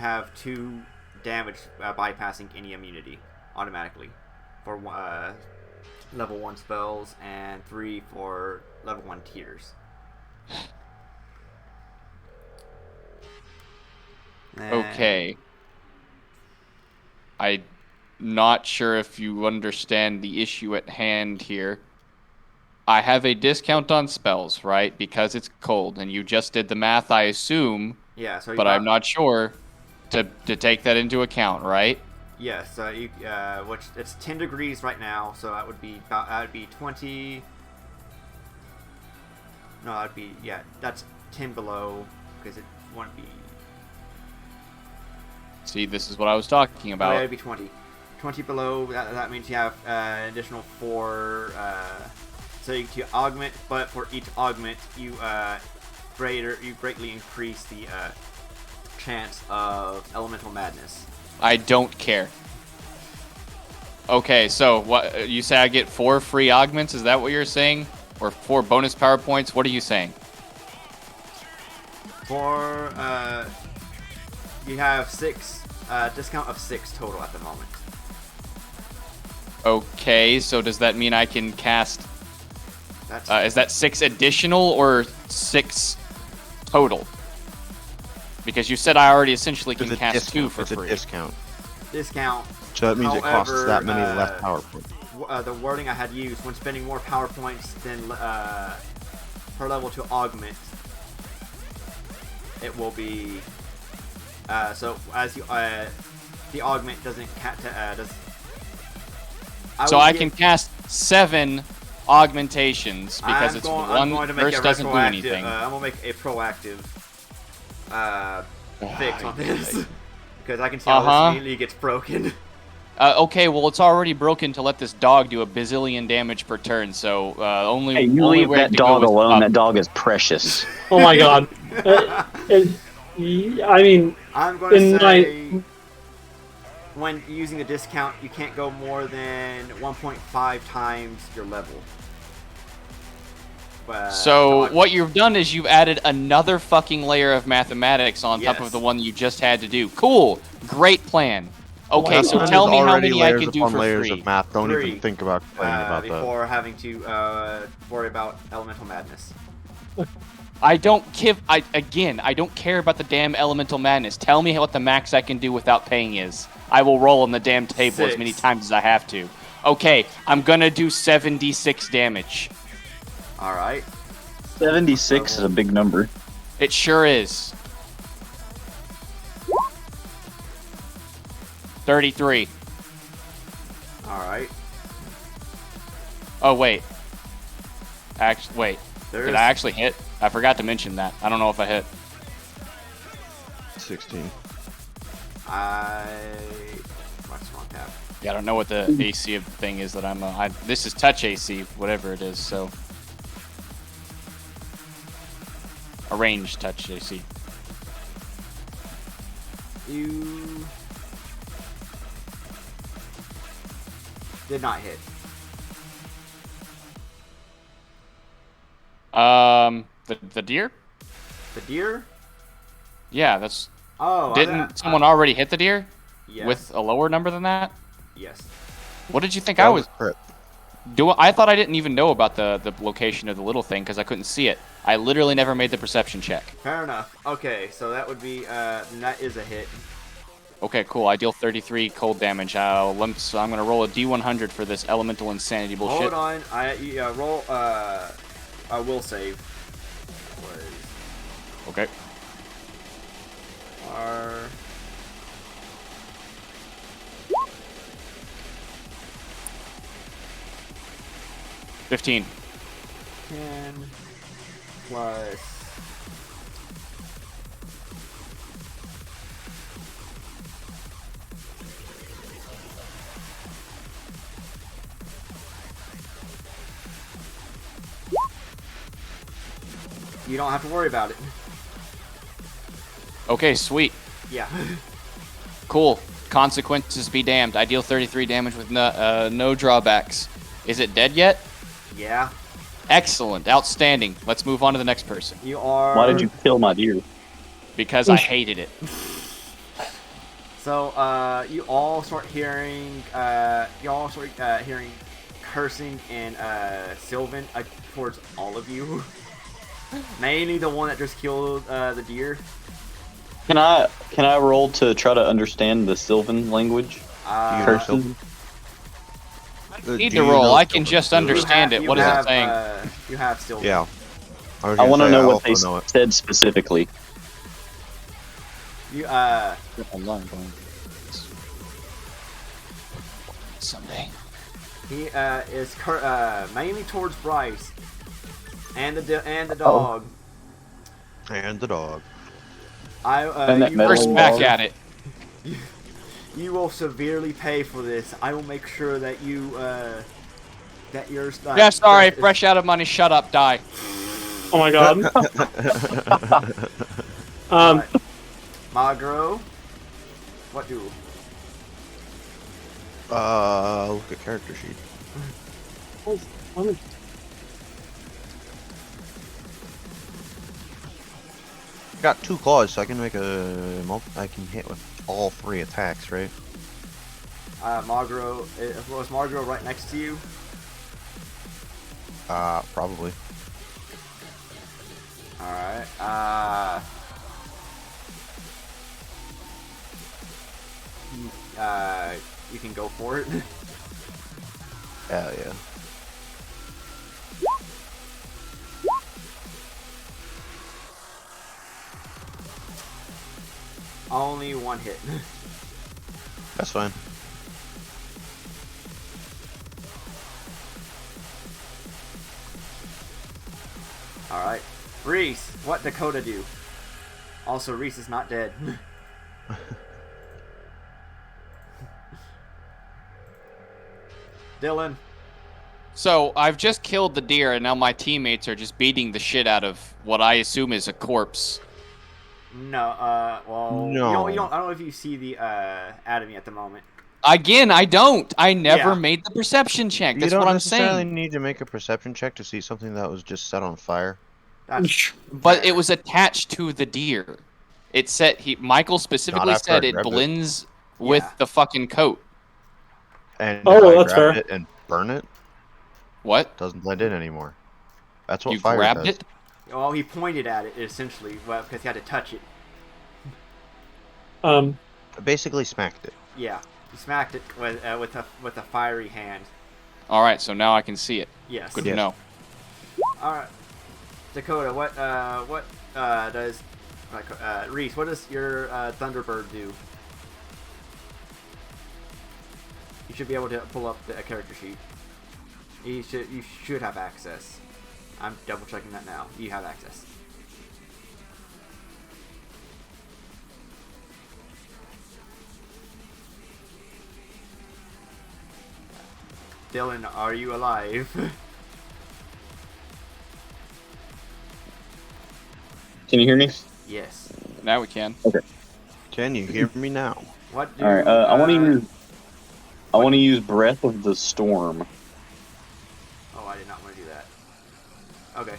have 2 damage bypassing any immunity automatically for level 1 spells and 3 for level 1 tiers. Okay. I'm not sure if you understand the issue at hand here. I have a discount on spells, right? Because it's cold, and you just did the math, I assume. Yeah, so but I'm not sure to take that into account, right? Yes, which it's 10 degrees right now, so that would be 20. No, that'd be that's 10 below because it wouldn't be. See, this is what I was talking about. Oh, yeah, it'd be 20. 20 below. That means you have an additional 4. So you augment, but for each augment, you greatly increase the chance of elemental madness. I don't care. Okay, so what you say? I get 4 free augments. Is that what you're saying? Or 4 bonus power points? What are you saying? For you have 6 discount of 6 total at the moment. Okay, so does that mean I can cast? Is that 6 additional or 6 total? Because you said I already essentially can cast 2 for free. It's a Discount. So that means it costs that many less power points. The wording I had used, when spending more power points than per level to augment, it will be so as you the augment doesn't so I can cast 7 augmentations because it's one burst doesn't do anything. I'm gonna make a proactive fix on this because I can see how this immediately gets broken. Okay, well it's already broken to let this dog do a bazillion damage per turn, so only. Hey, you only leave that dog alone. That dog is precious. Oh my god. I mean, I'm going to say when using the discount, you can't go more than 1.5 times your level. So what you've done is you've added another fucking layer of mathematics on top of the one you just had to do. Cool, great plan. Okay, so tell me how many I can do for layers free. Of math. Don't even think about complaining about before having to worry about elemental madness. I don't care about the damn elemental madness. Tell me what the max I can do without paying is. I will roll on the damn table as many times as I have to. Okay, I'm gonna do 76 damage. All right. 76 is a big number. It sure is. 33. All right. Oh wait. Actually, wait. Did I actually hit? I forgot to mention that. I don't know if I hit. 16. What's wrong tab? Yeah, I don't know what the AC of the thing is that I'm. This is touch AC, whatever it is. So. A range touch AC. You did not hit. The deer? The deer? Yeah, that's. Oh. Didn't someone already hit the deer? Yes. With a lower number than that? Yes. What did you think I was? I thought I didn't even know about the location of the little thing because I couldn't see it. I literally never made the perception check. Fair enough. Okay, so that would be that is a hit. Okay, cool. I deal 33 cold damage. So I'm gonna roll a D100 for this elemental insanity bullshit. Hold on. Roll. I will save. Okay. R. $15. 10 plus. You don't have to worry about it. Okay, sweet. Yeah. Cool. Consequences be damned. I deal 33 damage with no drawbacks. Is it dead yet? Yeah. Excellent. Outstanding. Let's move on to the next person. You are. Why did you kill my deer? Because I hated it. So you all start hearing hearing cursing in Sylvan towards all of you. Mainly the one that just killed the deer. Can I roll to try to understand the Sylvan language? Sylvan? I need to roll. I can just understand it. You What is have, it saying? You have Sylvan. Yeah. I want to know what they know it. said specifically. You Someday. he is mainly towards Bryce and the dog. And the dog. And that You metal First will- back dog. at it. You will severely pay for this. I will make sure that you that you're. Yeah, sorry. Fresh out of money. Shut up. Die. Oh my god. Alright. Magro, what do? Look at character sheet. Got 2 claws, so I can make I can hit with all 3 attacks, right? Magro, was Magro right next to you? Probably. Alright, you can go for it. Hell yeah. Only 1 hit. That's fine. Alright. Reese, what Dakota do? Also, Reese is not dead. Dylan. So I've just killed the deer, and now my teammates are just beating the shit out of what I assume is a corpse. No, well, No. you don't, I don't know if you see the, Atomy at the moment. Again, I don't. I never Yeah. made the perception check. You That's don't what I'm necessarily saying. need to make a perception check to see something that was just set on fire. That's But fair. it was attached to the deer. It said Michael specifically after I said it grabbed it. blends with Yeah. the fucking coat. And Oh, if I that's grab fair. it and burn it, What? doesn't blend in anymore. That's what You fire grabbed does. it? Well, he pointed at it, essentially, well, because he had to touch it. I basically smacked it. Yeah. He smacked it with a fiery hand. All right, so now I can see it. Yes. Good Yes. to know. Alright. Dakota, what does... Reese, what does your, Thunderbird do? You should be able to pull up the character sheet. You should have access. I'm double checking that now. You have access. Dylan, are you alive? Can you hear me? Yes. Now we can. Can you hear me now? What do? All right. I want to use Breath of the Storm. Oh, I did not want to do that. Okay.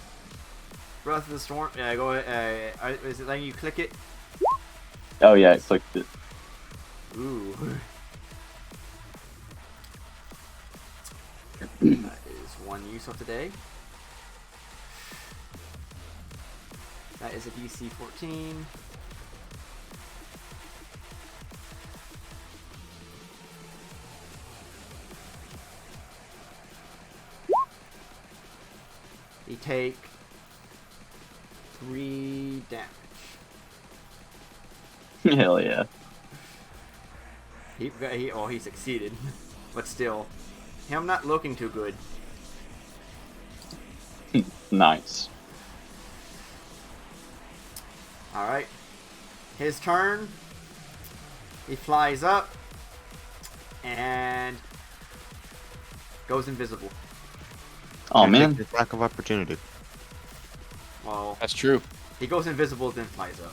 Breath of the Storm. Yeah, go ahead. Is it letting you click it? Oh yeah, I clicked it. Ooh. That is 1 use of the day. That is a DC 14. You take 3 damage. Hell yeah. He succeeded, but still, him not looking too good. Nice. All right, his turn. He flies up and goes invisible. Oh Can man. take the lack of opportunity. Well, That's true. he goes invisible, then flies up.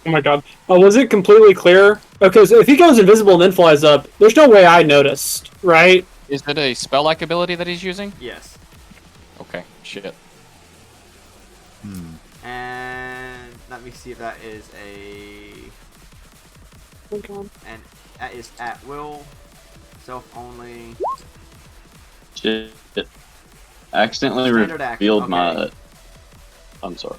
Oh my god. Was it completely clear? Because if he goes invisible and then flies up, there's no way I noticed, right? Is it a spell-like ability that he's using? Yes. Okay, shit. And let me see if that is a... my god. and that is at will, self only. Shit. Accidentally Standard action, revealed okay. my. I'm sorry.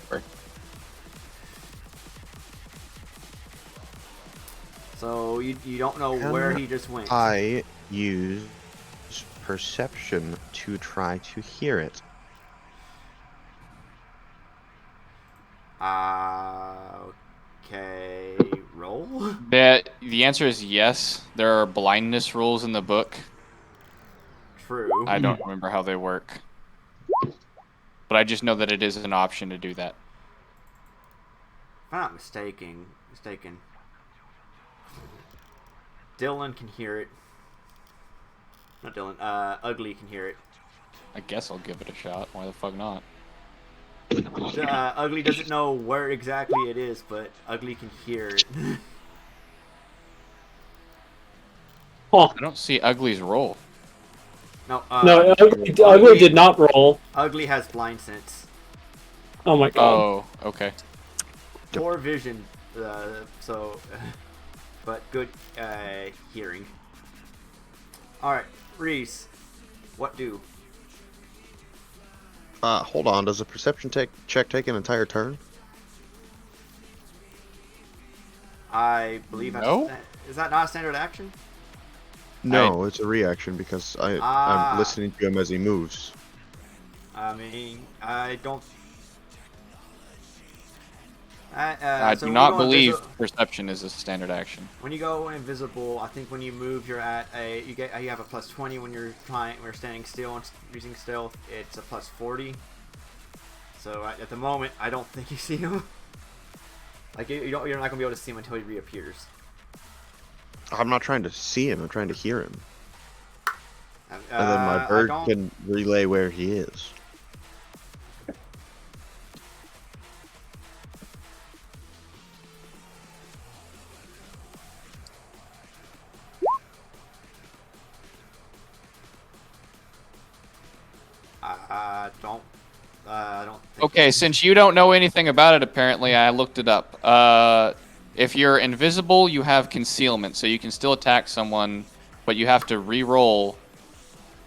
So you don't know where he just went. I use perception to try to hear it. Okay, roll. The answer is yes. There are blindness rules in the book. True. I don't remember how they work. But I just know that it is an option to do that. If I'm not mistaken, Dylan can hear it. Not Dylan. Ugly can hear it. I guess I'll give it a shot. Why the fuck not? Ugly doesn't know where exactly it is, but Ugly can hear it. Huh. I don't see Ugly's roll. No. No, Ugly did not roll. Ugly has blind sense. Oh my god. Oh, okay. Poor vision. So, but good hearing. All right, Reese. What do? Hold on. Does a perception check take an entire turn? I believe. No? Is that not a standard action? No, it's a reaction because I'm listening to him as he moves. I mean, I don't. I so do when not you go believe invisi- perception is a standard action. When you go invisible, I think when you move, you're at you have a plus 20 when you're standing still and using stealth. It's a plus 40. So at the moment, I don't think you see him. Like you're not gonna be able to see him until he reappears. I'm not trying to see him. I'm trying to hear him. And And then my bird can relay where he is. I don't. Think Okay, since you don't know anything about it, apparently, I looked it up. If you're invisible, you have concealment, so you can still attack someone, but you have to re-roll.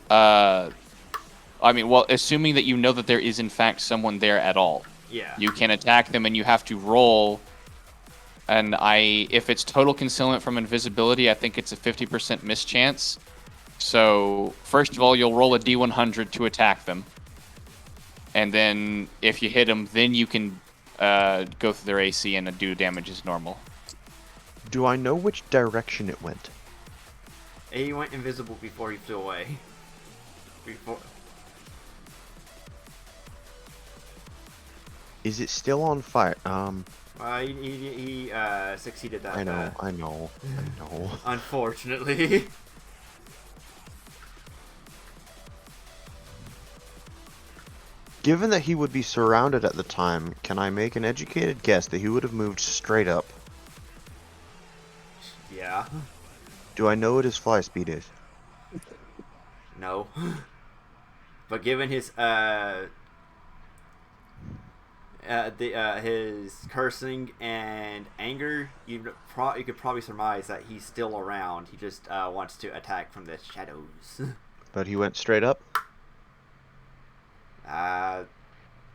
Assuming that you know that there is in fact someone there at all. Yeah. You can attack them, and you have to roll. And if it's total concealment from invisibility, I think it's a 50% miss chance. So first of all, you'll roll a d100 to attack them. And then if you hit them, then you can go through their AC and do damage as normal. Do I know which direction it went? He went invisible before he flew away. Is it still on fire? He succeeded that. I know. Unfortunately. Given that he would be surrounded at the time, can I make an educated guess that he would have moved straight up? Yeah. Do I know what his fly speed is? No. But given his his cursing and anger, you could probably surmise that he's still around. He just wants to attack from the shadows. But he went straight up?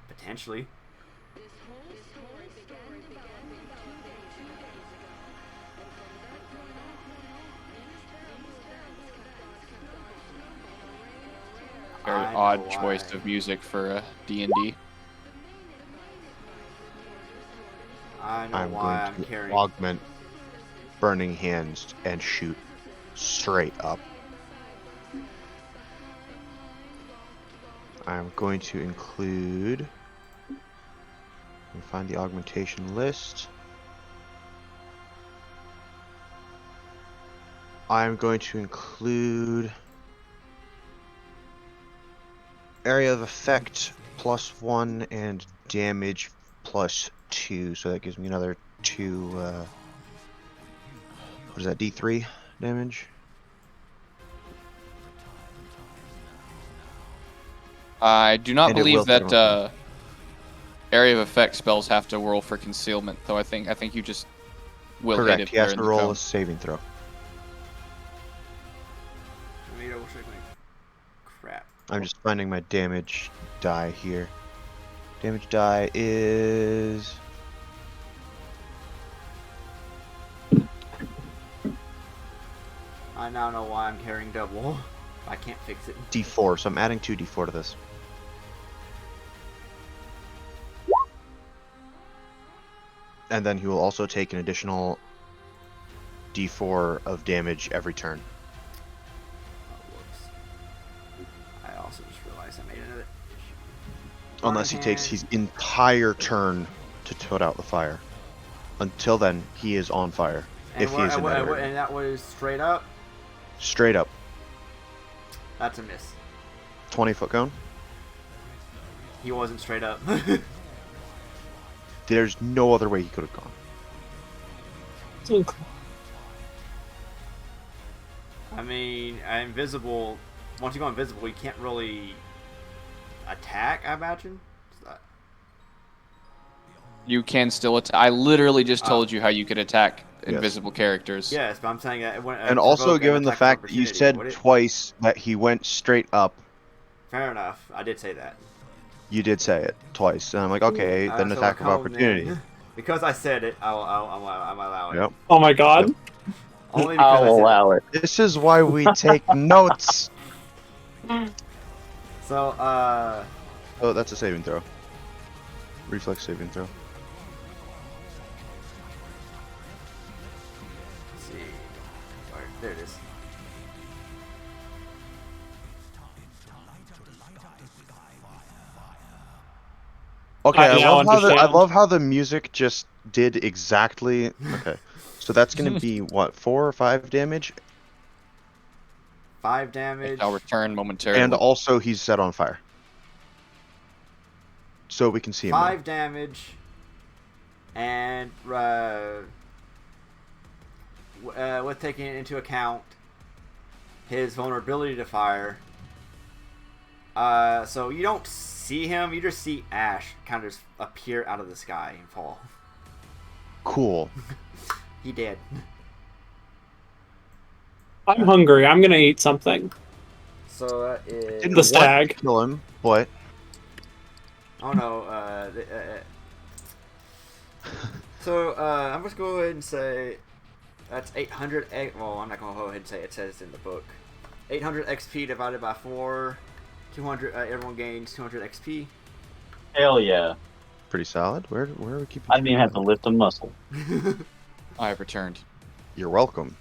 Potentially. Very I know odd why. choice of music for D&D. I know I'm why going I'm to carrying. augment burning hands and shoot straight up. I'm going to include. Let me find the augmentation list. I'm going to include area of effect +1 and damage +2, so that gives me another 2. What is that? D3 damage. I do not And it will believe take that area of effect spells have to roll for concealment, though. I think you just will hit Correct. if He has they're to in the roll cone. a saving throw. Let me double check my crap. I'm just finding my damage die here. Damage die is I now know why I'm carrying double. I can't fix it. D4, so I'm adding 2 D4 to this. And then he will also take an additional D4 of damage every turn. Oh, whoops. I also just realized I made another issue. Unless he takes his entire turn to put out the fire. Until then, he is on fire. And If he is in that area. and that was straight up. Straight up. That's a miss. 20-foot cone. He wasn't straight up. There's no other way he could have gone. I mean, invisible. Once you go invisible, you can't really attack. I imagine. You can still attack. I literally just told you how you could attack invisible characters. Yes, but I'm saying that. And also, given the fact that you said would it? twice that he went straight up, Fair enough. I did say that. you did say it twice. And I'm like, okay, then So attack of cone opportunity. then. Because I said it, I'm allowing Yep. it. Oh my god. Yep. Only because I I'll said allow it. This is why we take notes. it. So, Oh, that's a saving throw. Reflex saving throw. let's see. There it is. Okay, I now I understand. love how the music just did exactly. Okay, so that's gonna be what, 4 or 5 damage, 5 damage. I'll return momentarily. and also he's set on fire. So we can see him. 5 damage. And with taking into account his vulnerability to fire. So you don't see him, you just see ash kind of just appear out of the sky and fall. Cool. He did. I'm hungry. I'm gonna eat something. So that is. Didn't The stag. want to kill him, but Oh no. So I'm just go ahead and say that's 800. Well, I'm not gonna go ahead and say it says in the book. 800 XP divided by 4. 200. Everyone gains 200 XP. Hell yeah. pretty solid. Where are we keeping? I didn't even have to lift a muscle. I have returned. You're welcome.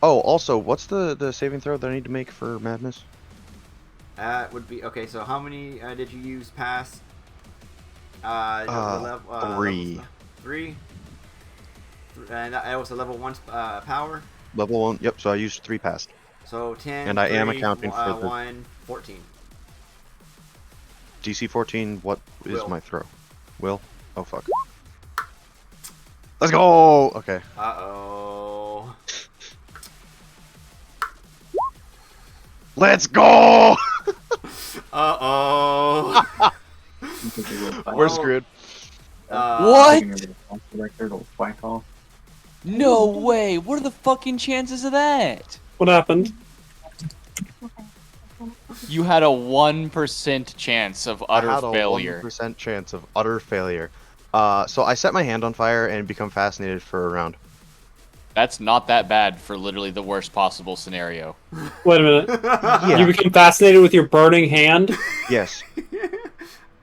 Oh, also, what's the saving throw that I need to make for madness? Would be okay. So how many did you use past? 3. 3. And that was a level 1 power. Level 1. Yep. So I used 3 past. So 10. And I am 3, accounting for the 1, 14. DC 14. What is Will. my throw? Will. Oh fuck. Let's go. Okay. Uh-oh. Let's go. Uh-oh. We're screwed. What? No way! What are the fucking chances of that? What happened? You had a 1% chance of utter I had a failure. 1% chance of utter failure. So I set my hand on fire and become fascinated for a round. That's not that bad for literally the worst possible scenario. Wait a minute. Yeah. You become fascinated with your burning hand? Yes.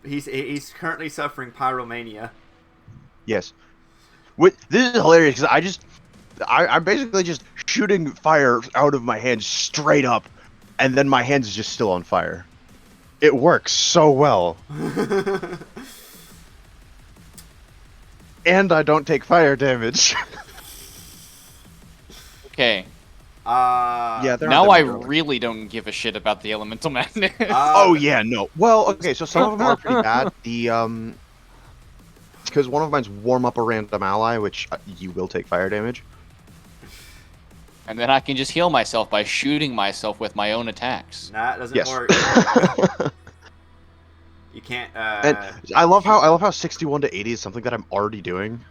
He's currently suffering pyromania. Yes. This is hilarious because I'm basically just shooting fire out of my hand straight up, and then my hand is just still on fire. It works so well. And I don't take fire damage. Okay, Yeah, there aren't now that I many really. really don't give a shit about the elemental madness. Oh yeah, no. Well, okay, so some of them are pretty bad. The because one of mine's warm up a random ally, which you will take fire damage. And then I can just heal myself by shooting myself with my own attacks. Nah, it doesn't Yes. work. You can't. And I love how 61 to 80 is something that I'm already doing.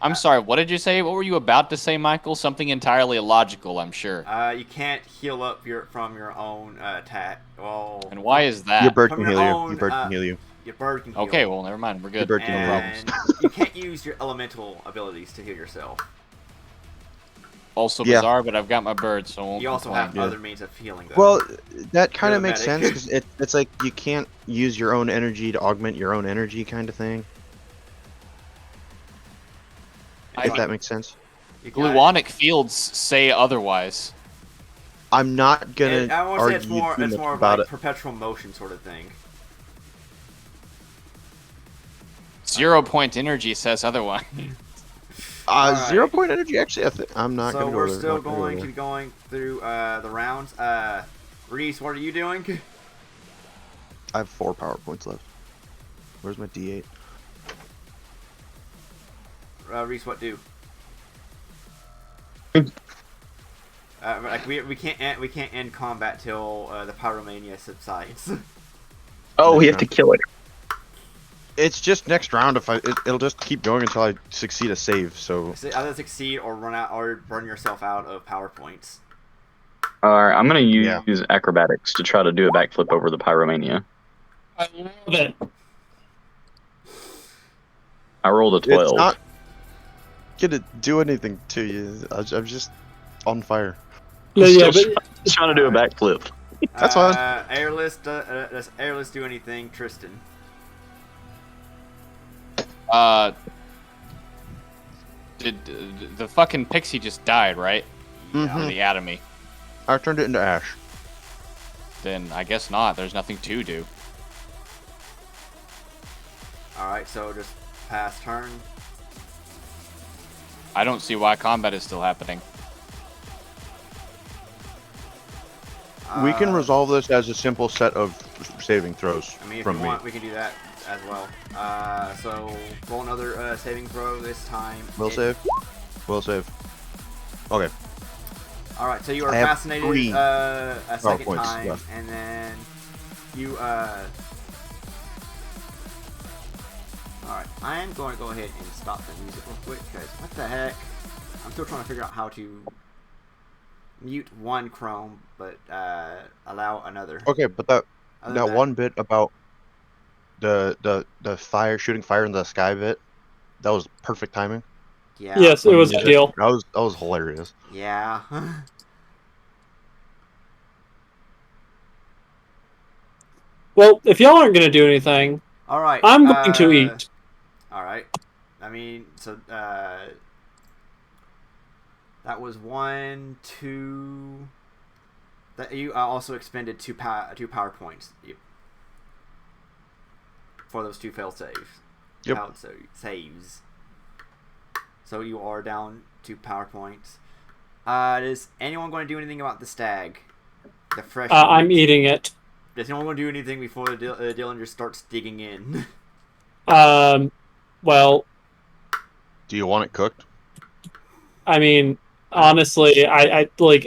I'm sorry, what did you say? What were you about to say, Michael? Something entirely illogical, I'm sure. You can't heal up from your own attack. Well, And why is Your that? bird from can your heal you. own, Your bird can heal you. Your bird can heal. Okay, well, never mind. We're good. bird can No heal you. problems. And you can't use your elemental abilities to heal yourself. Also Yeah. bizarre, but I've got my bird, so I won't You also complain. have Yeah. other means of healing, though. Well, that kind You're of the makes medic. sense because it's like you can't use your own energy to augment your own energy, kind of thing. If that makes sense. You can- Gluonic fields say otherwise. I'm not gonna I want to say argue it's more. too It's much more of about like it. perpetual motion sort of thing. 0-point energy says otherwise. Alright. 0 point energy. Actually, I'm not So gonna go we're there. still Not gonna go going to there. be going through the rounds. Reese, what are you doing? I have 4 power points left. Where's my D8? Reese, what do? Like we can't end combat till the pyromania subsides. Oh, we have to kill it. It's just next round. If it'll just keep going until I succeed a save. So So either succeed or run out or burn yourself out of power points. Alright, I'm gonna use Yeah. acrobatics to try to do a backflip over the pyromania. I love it. I rolled a 12. it's not gonna do anything to you. I'm just on fire. No, yeah, Still but trying to do a backflip. That's fine. Airless, does Airless do anything, Tristan? Did the fucking pixie just died, right? Mhm. Or the atomy. I turned it into ash. Then I guess not. There's nothing to do. Alright, so just pass turn. I don't see why combat is still happening. We can resolve this as a simple set of saving throws I mean, if from you me. want, we can do that as well. So roll another saving throw this time. Will save. Will save. Okay. All right, so you are I have fascinated 3 a second points time, left. and then you. All right, I am going to go ahead and stop the music real quick because what the heck? I'm still trying to figure out how to mute one Chrome, but allow another. Okay, but that Other that than one bit about the fire shooting fire in the sky bit, that was perfect timing. Yeah. yes, it was Music. ideal. That was hilarious. Yeah. Well, if y'all aren't gonna do anything, All right. I'm going to eat. All right. I mean, so that was 1, 2. That you also expended two power points for those 2 failed saves. Yep. Failed saves. So you are down 2 power points. Is anyone going to do anything about the stag? The fresh. I'm meat? eating it. Is anyone going to do anything before the Dillinger starts digging in? Well, Do you want it cooked? I mean, honestly, I like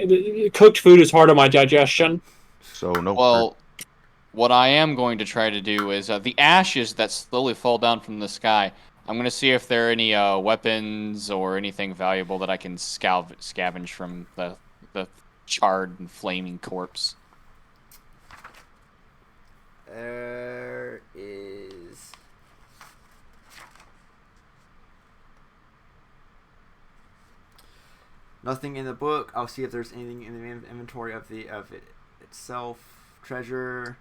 cooked food is hard on my digestion. So no. Well, what I am going to try to do is the ashes that slowly fall down from the sky. I'm going to see if there are any weapons or anything valuable that I can scavenge from the charred and flaming corpse. There is. Nothing in the book. I'll see if there's anything in the inventory of it itself. Treasure.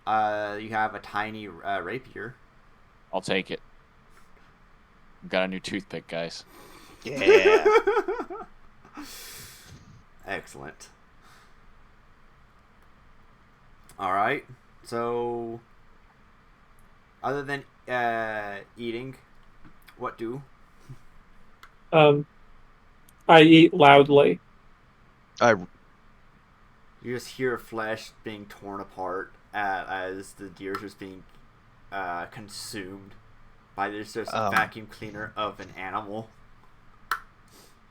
You have a tiny rapier. I'll take it. Got a new toothpick, guys. Yeah. Excellent. All right. So, other than eating, what do? I eat loudly. You just hear flesh being torn apart as the deer's just being consumed by this just vacuum cleaner of an animal.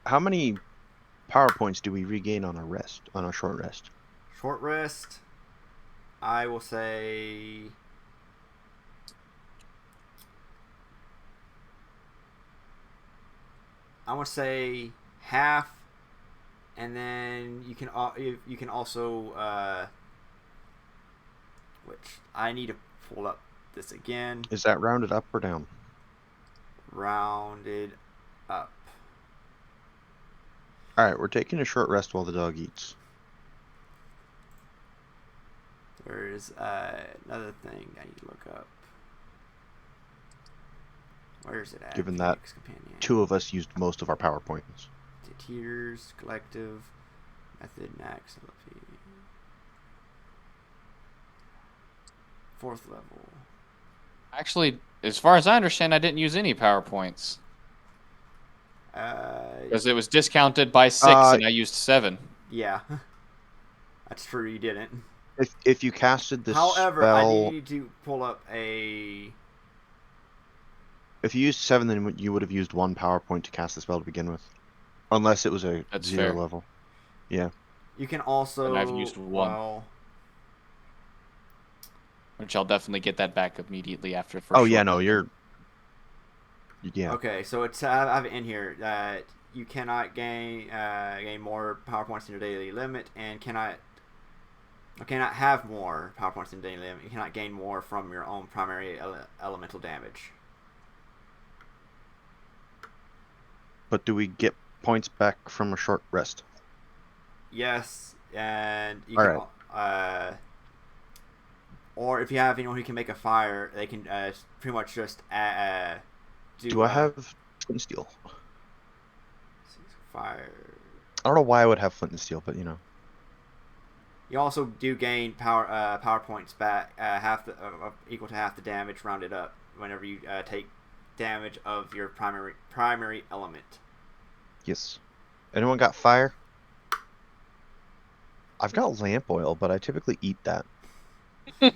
How many power points do we regain on a short rest? Short rest, I will say I want to say half, and then you can also which I need to pull up this again. Is that rounded up or down? Rounded up. All right, we're taking a short rest while the dog eats. There's another thing I need to look up. Where's it at? Given that Phoenix Companion. 2 of us used most of our PowerPoints. Tiers, collective, method, max, LP. 4th level. Actually, as far as I understand, I didn't use any PowerPoints. Because it was discounted by 6 and I used 7. Yeah. That's true, you didn't. If you casted this However, spell... I need to pull up a... If you used 7, then you would have used 1 PowerPoint to cast the spell to begin with. Unless it was a That's 0 fair. level. Yeah. You can also... And I've used 1. Well, Which I'll definitely get that back immediately after. For Oh, sure. yeah, no, you're... Yeah. okay, so it's I have it in here that you cannot gain more PowerPoints than your daily limit, and cannot have more PowerPoints than daily limit. You cannot gain more from your own primary elemental damage. But do we get points back from a short rest? Yes, and you All can, or if you have anyone who can make a fire, they can pretty much just Do I have flint and steel? fire? I don't know why I would have flint and steel, but you know. You also do gain power points back, equal to half the damage rounded up whenever you take damage of your primary element. Yes. Anyone got fire? I've got lamp oil, but I typically eat that. You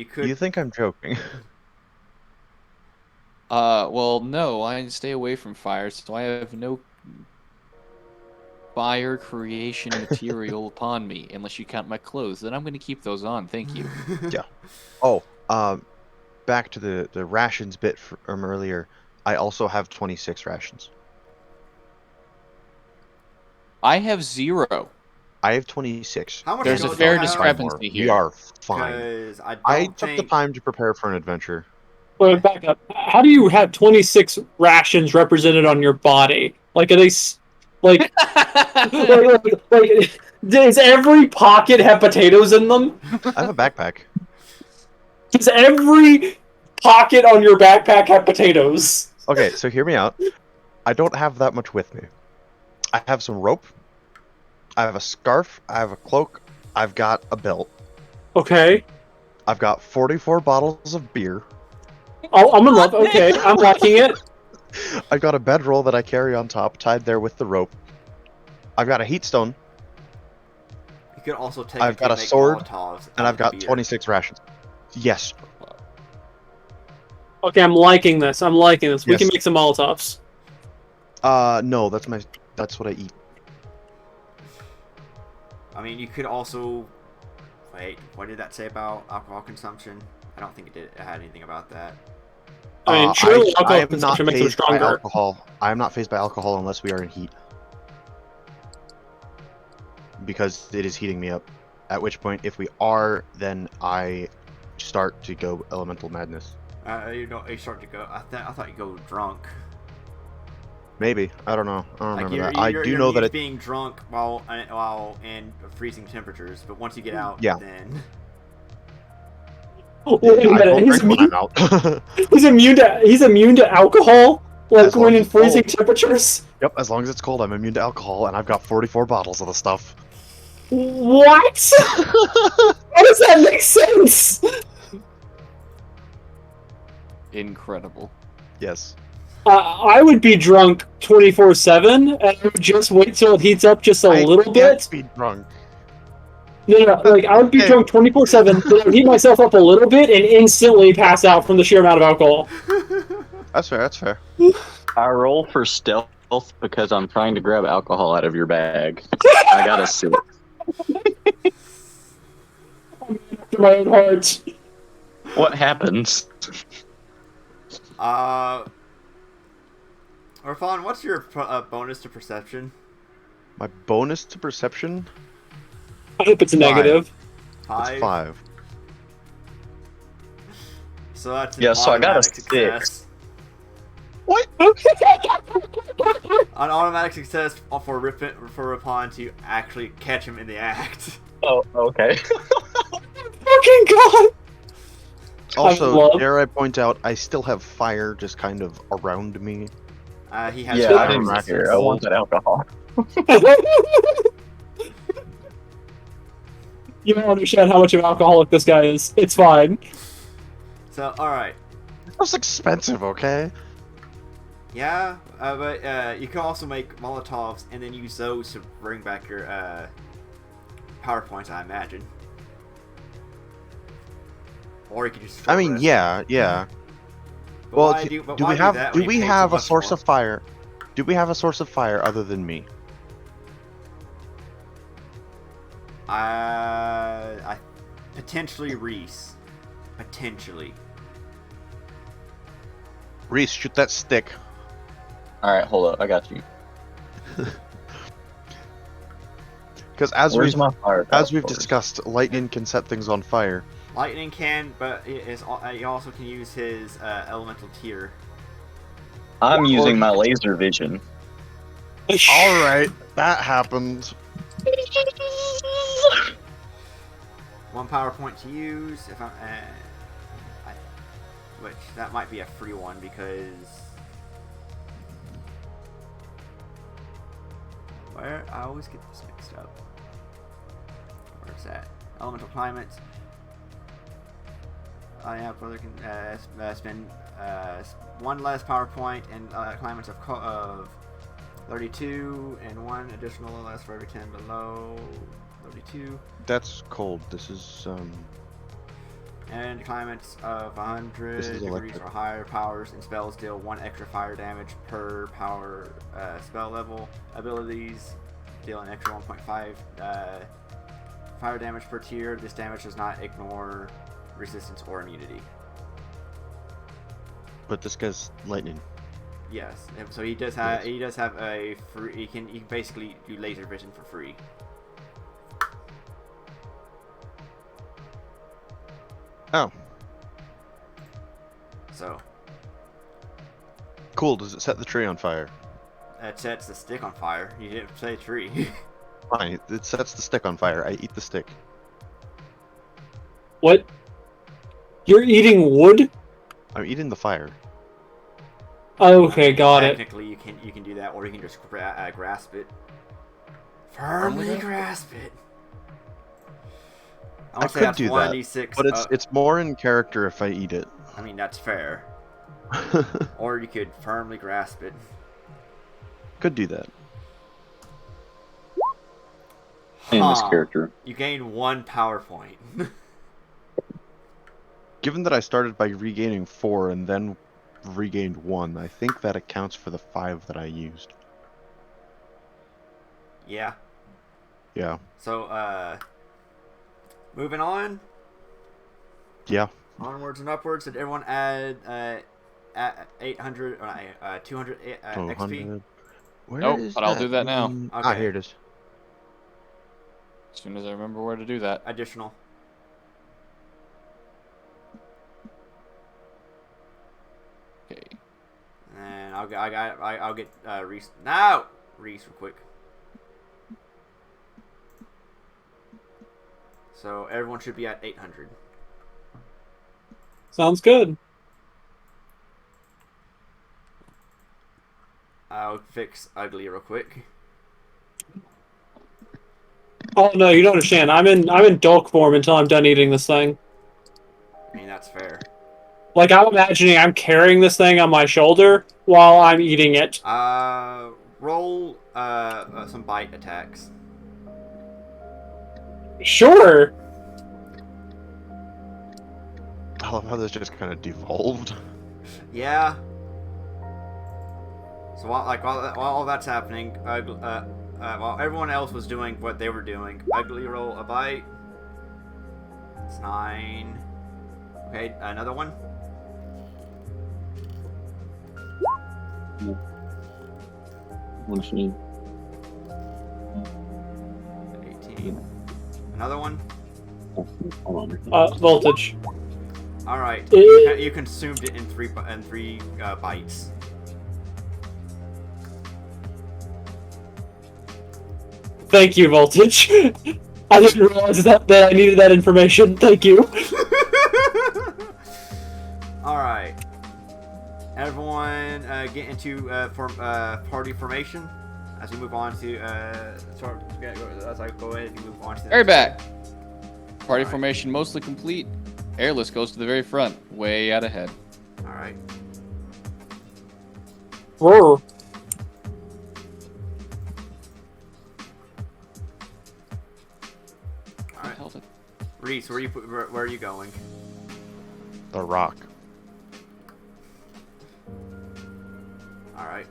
could. You think I'm joking? Well, no, I stay away from fire, so I have no fire creation material upon me, unless you count my clothes. Then I'm going to keep those on. Thank you. Yeah. Oh, back to the rations bit from earlier. I also have 26 rations. I have 0. I have 26. How much There's a gold fair do you have? discrepancy We here. are fine. 'Cause I don't took the think time to prepare for an adventure. Wait, back up. How do you have 26 rations represented on your body? Like, are they like, like, does every pocket have potatoes in them? I have a backpack. Does every pocket on your backpack have potatoes? Okay, so hear me out. I don't have that much with me. I have some rope. I have a scarf. I have a cloak. I've got a belt. Okay. I've got 44 bottles of beer. Oh, I'm in love. Okay, I'm liking it. I've got a bedroll that I carry on top, tied there with the rope. I've got a heat stone, you could also take. I've it got to a make sword, Molotovs and out I've of the got beer. 26 rations. Yes. Okay, I'm liking this. I'm liking this. We Yes. can make some Molotovs. No, that's what I eat. I mean, you could also. Wait, what did that say about alcohol consumption? I don't think it had anything about that. I mean, surely I alcohol am not consumption makes them phased by stronger. alcohol. I am not phased by alcohol unless we are in heat. Because it is heating me up. At which point, if we are, then I start to go elemental madness. You start to go. I thought you go drunk. Maybe. I don't know. I don't Like remember that. I do you're know that used it... being drunk while in freezing temperatures, but once you get out, Yeah. then Oh, wait a I minute. don't He's drink when immune, I'm out. he's immune to alcohol, like As long when as in it's cold. freezing temperatures. Yep, as long as it's cold, I'm immune to alcohol, and I've got 44 bottles of the stuff. What? How does that make sense? Incredible. Yes. I would be drunk 24/7, and I would just wait till it heats up just a little I bit. can't be drunk. No, like I would be Okay. drunk 24/7, then I would heat myself up a little bit and instantly pass out from the sheer amount of alcohol. That's fair, that's fair. I roll for stealth because I'm trying to grab alcohol out of your bag. I got a sip. After my own heart. What happens? Orphan, what's your bonus to perception? My bonus to perception? I hope it's a negative. It's 5. 5. So that's an Yeah, so I got a automatic 6. success. What? An automatic success for Ripon to actually catch him in the act. Oh, okay. Fucking god! Also, love- dare I point out, I still have fire just kind of around me. He has Yeah, fire I didn't resistance. care. I want that alcohol. You don't understand how much of an alcoholic this guy is. It's fine. So, alright. That's expensive, okay? Yeah, but you can also make Molotovs and then use those to bring back your PowerPoints, I imagine. Or you could just. I mean, yeah. But Well, why do why we have that do when you we pay have so a much source for of fire? Do we have a source of fire other than me? it? I potentially Reese. Potentially. Reese, shoot that stick. Alright, hold up. I got you. Because as Where's we've my fire? discussed, lightning can set things on fire. Lightning can, but he also can use his elemental tier. I'm using my laser vision. All right, that happened. 1 PowerPoint to use. If I'm, which that might be a free one because where I always get this mixed up. Where's that? Elemental climate. Yeah, brother can spend 1 less PowerPoint and climates of 32 and 1 additional less for every 10 below 32. That's cold. This is And climates of 100 This is degrees electric. or higher powers and spells deal 1 extra fire damage per power spell level. Abilities deal an extra 1.5 fire damage per tier. This damage does not ignore resistance or immunity. But this guy's lightning. Yes, so he does have a free. He can basically do laser vision for free. Oh, So cool. Does it set the tree on fire? that sets the stick on fire. You didn't say tree. Fine. It sets the stick on fire. I eat the stick. What? You're eating wood? I'm eating the fire. Okay, got it. Technically, you can do that, or you can just grasp it. Firmly grasp it. I could do that, 1d6, but it's more in character if I eat it. I mean, that's fair. Or you could firmly grasp it. Could do that. In this character. You gain 1 power point. Given that I started by regaining 4 and then regained 1, I think that accounts for the 5 that I used. Yeah. Yeah. So, moving on. Yeah. Onwards and upwards. Did everyone add 800 or 200 XP? 200. Where Nope, is but I'll do that now. Ah, Okay. here it is. As soon as I remember where to do that. Additional. Okay. And I'll get Reese. No, Reese, real quick. So everyone should be at 800. Sounds good. I'll fix ugly real quick. Oh no, you don't understand. I'm in Dulk form until I'm done eating this thing. I mean, that's fair. Like, I'm imagining I'm carrying this thing on my shoulder while I'm eating it. Roll some bite attacks. Sure. I love how this just kind of devolved. Yeah. So while all that's happening, while everyone else was doing what they were doing, ugly roll a bite. It's 9. Okay, another one. What do you need? 18. Another one. Hold on. Voltage. All right. Eh. You consumed it in three bites. Thank you, Voltage. I didn't realize that I needed that information. Thank you. All right. Everyone, get into party formation as we move on to as I go ahead and move on to the Very back. next Party Alright. formation mostly complete. Airless goes to the very front, way out ahead. one. All right. Roar. All right. Held it. Reese, where are you going? The rock. All right.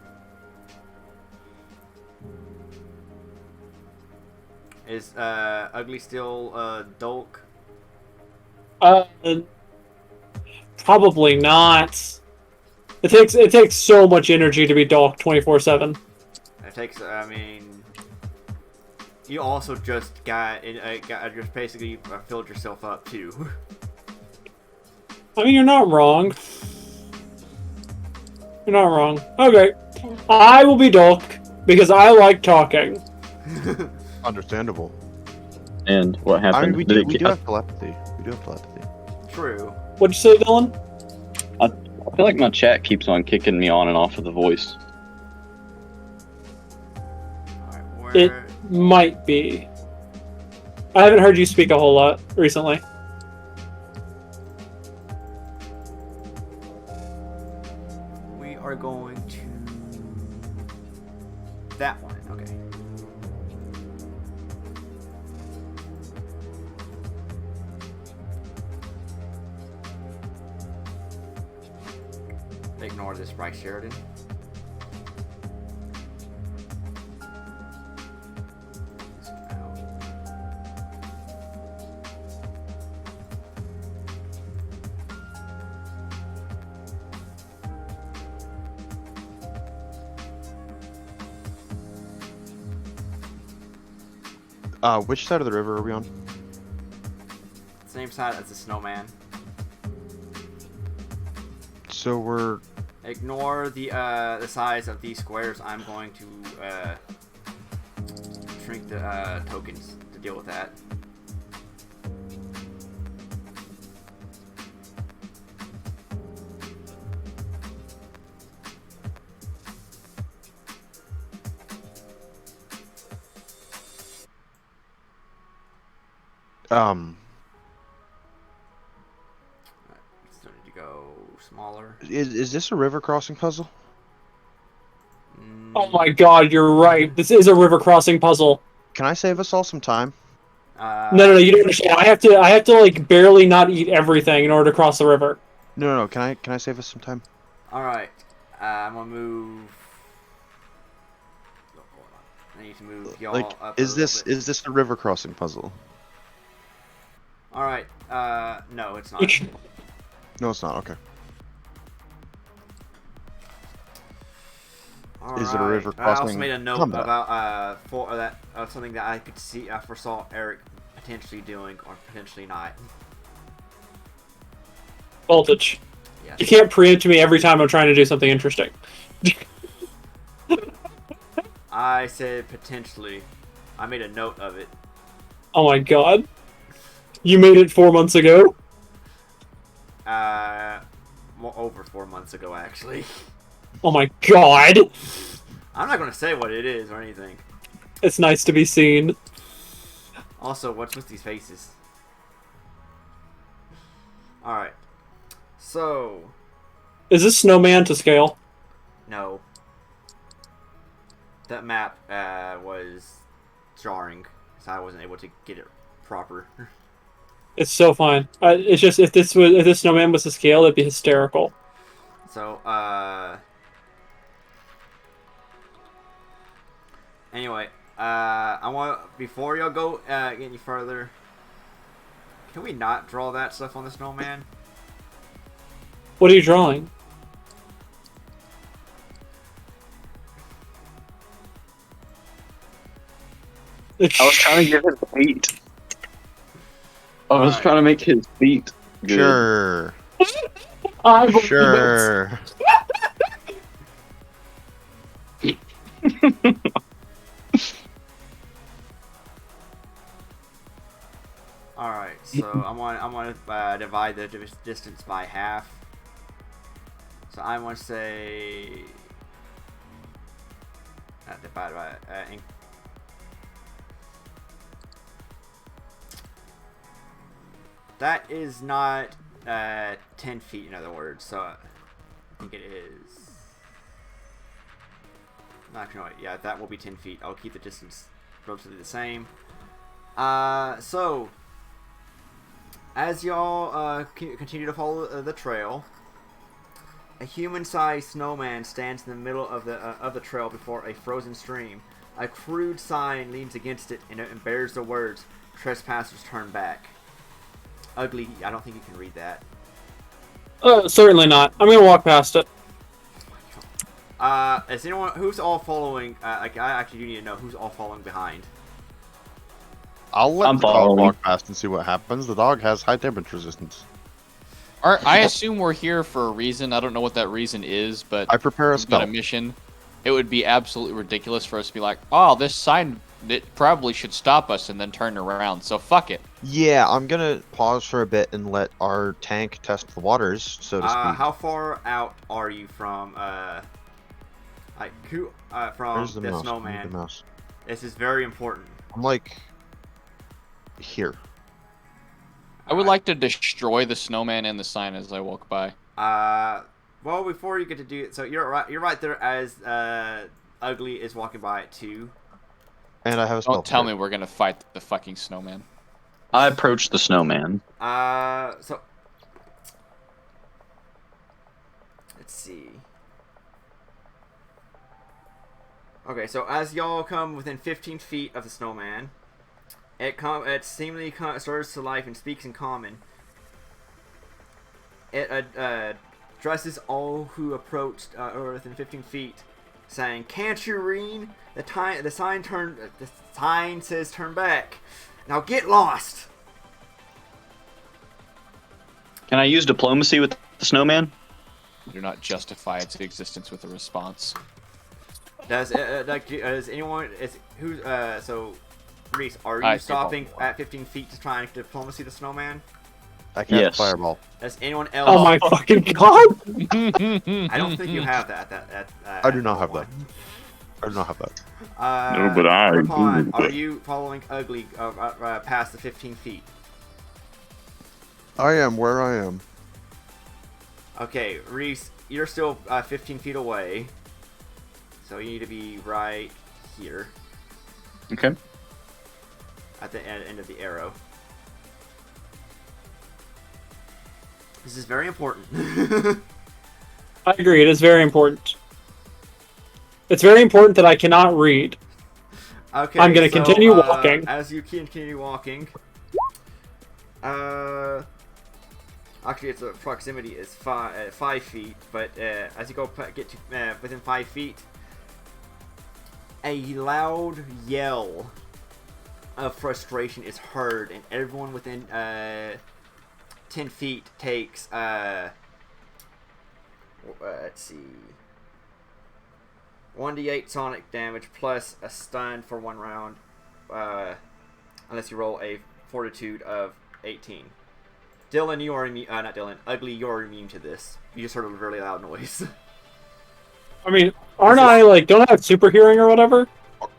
Is Ugly still Dolk? Probably not. It takes so much energy to be docked 24/7. It takes. I mean, you also just just basically filled yourself up too. I mean, you're not wrong. You're not wrong. Okay, I will be docked because I like talking. Understandable. And what I happened? mean, we Did do, it- have telepathy. We do have telepathy. True. What'd you say, Dylan? I feel like my chat keeps on kicking me on and off of the voice. All right. It Where? might be. I haven't heard you speak a whole lot recently. We are going to that one. Okay. Ignore this, Bryce Sheridan. Which side of the river are we on? Same side as the snowman. So we're Ignore the size of these squares. I'm going to shrink the tokens to deal with that. Still need to go smaller. is this a river crossing puzzle? Oh my god, you're right. This is a river crossing puzzle. Can I save us all some time? No, you don't understand. I have to like barely not eat everything in order to cross the river. No. Can I save us some time? All right. I'm gonna move. Oh, hold on. I need to move y'all Like, up. is a this little bit. is this a river crossing puzzle? All right. No, it's not. No, it's not. Okay. Is it a river I also crossing made a note combat? about something that I could see. I foresaw Eric potentially doing or potentially not. Voltage. Yes. You can't preempt me every time I'm trying to do something interesting. I said potentially. I made a note of it. Oh my god. You made it 4 months ago? Over 4 months ago, actually. Oh my god. I'm not gonna say what it is or anything. It's nice to be seen. Also, what's with these faces? All right. So, Is this snowman to scale? no. That map was jarring, so I wasn't able to get it proper. It's so fine. It's just if this snowman was to scale, it'd be hysterical. So, anyway, I want before y'all go get any further. Can we not draw that stuff on the snowman? What are you drawing? I was trying to get his feet. I was Alright. trying to make his feet good. Sure. I believe it. Sure. Alright, so I'm gonna divide the distance by half. So I want to say divide by that is not 10 feet, in other words. So I think it is. Actually, no, yeah, that will be 10 feet. I'll keep the distance relatively the same. So as y'all continue to follow the trail, a human-sized snowman stands in the middle of the trail before a frozen stream. A crude sign leans against it and it bears the words, "Trespassers turn back." Ugly, I don't think you can read that. Certainly not. I'm gonna walk past it. Is anyone who's all following? Like, I actually do need to know who's all following behind. I'll let I'm the dog following. walk past and see what happens. The dog has high temperature resistance. I assume we're here for a reason. I don't know what that reason is, but I prepare a we've got a spell. mission. It would be absolutely ridiculous for us to be like, oh, this sign, it probably should stop us, and then turn around. So fuck it. Yeah, I'm gonna pause for a bit and let our tank test the waters, so to speak. How far out are you from like who from Where's the the mouse? snowman? The mouse. This is very important. I'm like here. I would like to destroy the snowman and the sign as I walk by. Well, before you get to do it, so you're right there as Ugly is walking by it too. And I have a spell. Don't tell me we're gonna fight the fucking snowman. I approached the snowman. So let's see. Okay, so as y'all come within 15 feet of the snowman, it seemingly stirs to life and speaks in common. It addresses all who approached or within 15 feet, saying, "Can't you read? The sign says turn back. Now get lost." Can I use diplomacy with the snowman? Do not justify its existence with a response. Does anyone so Reese, are you I stopping think at 15 feet to try and diplomacy the snowman? I cast Yes. fireball. Does anyone else? Oh my fucking god! I don't think you have that. I do not have that. I do not have that. No, but I Rapon, do. are you following Ugly past the 15 feet? I am where I am. Okay, Reese, you're still 15 feet away, so you need to be right here Okay. at the end of the arrow. This is very important. I agree, it is very important. It's very important that I cannot read. Okay, I'm gonna continue walking. As you continue walking, actually, its proximity is 5 feet, but as you get to within 5 feet, a loud yell of frustration is heard, and everyone within 10 feet takes let's see, 1d8 sonic damage plus a stun for 1 round, unless you roll a fortitude of 18. Dylan, you are immune. Not Dylan. Ugly, you're immune to this. You just heard a really loud noise. I mean, don't I have super hearing or whatever?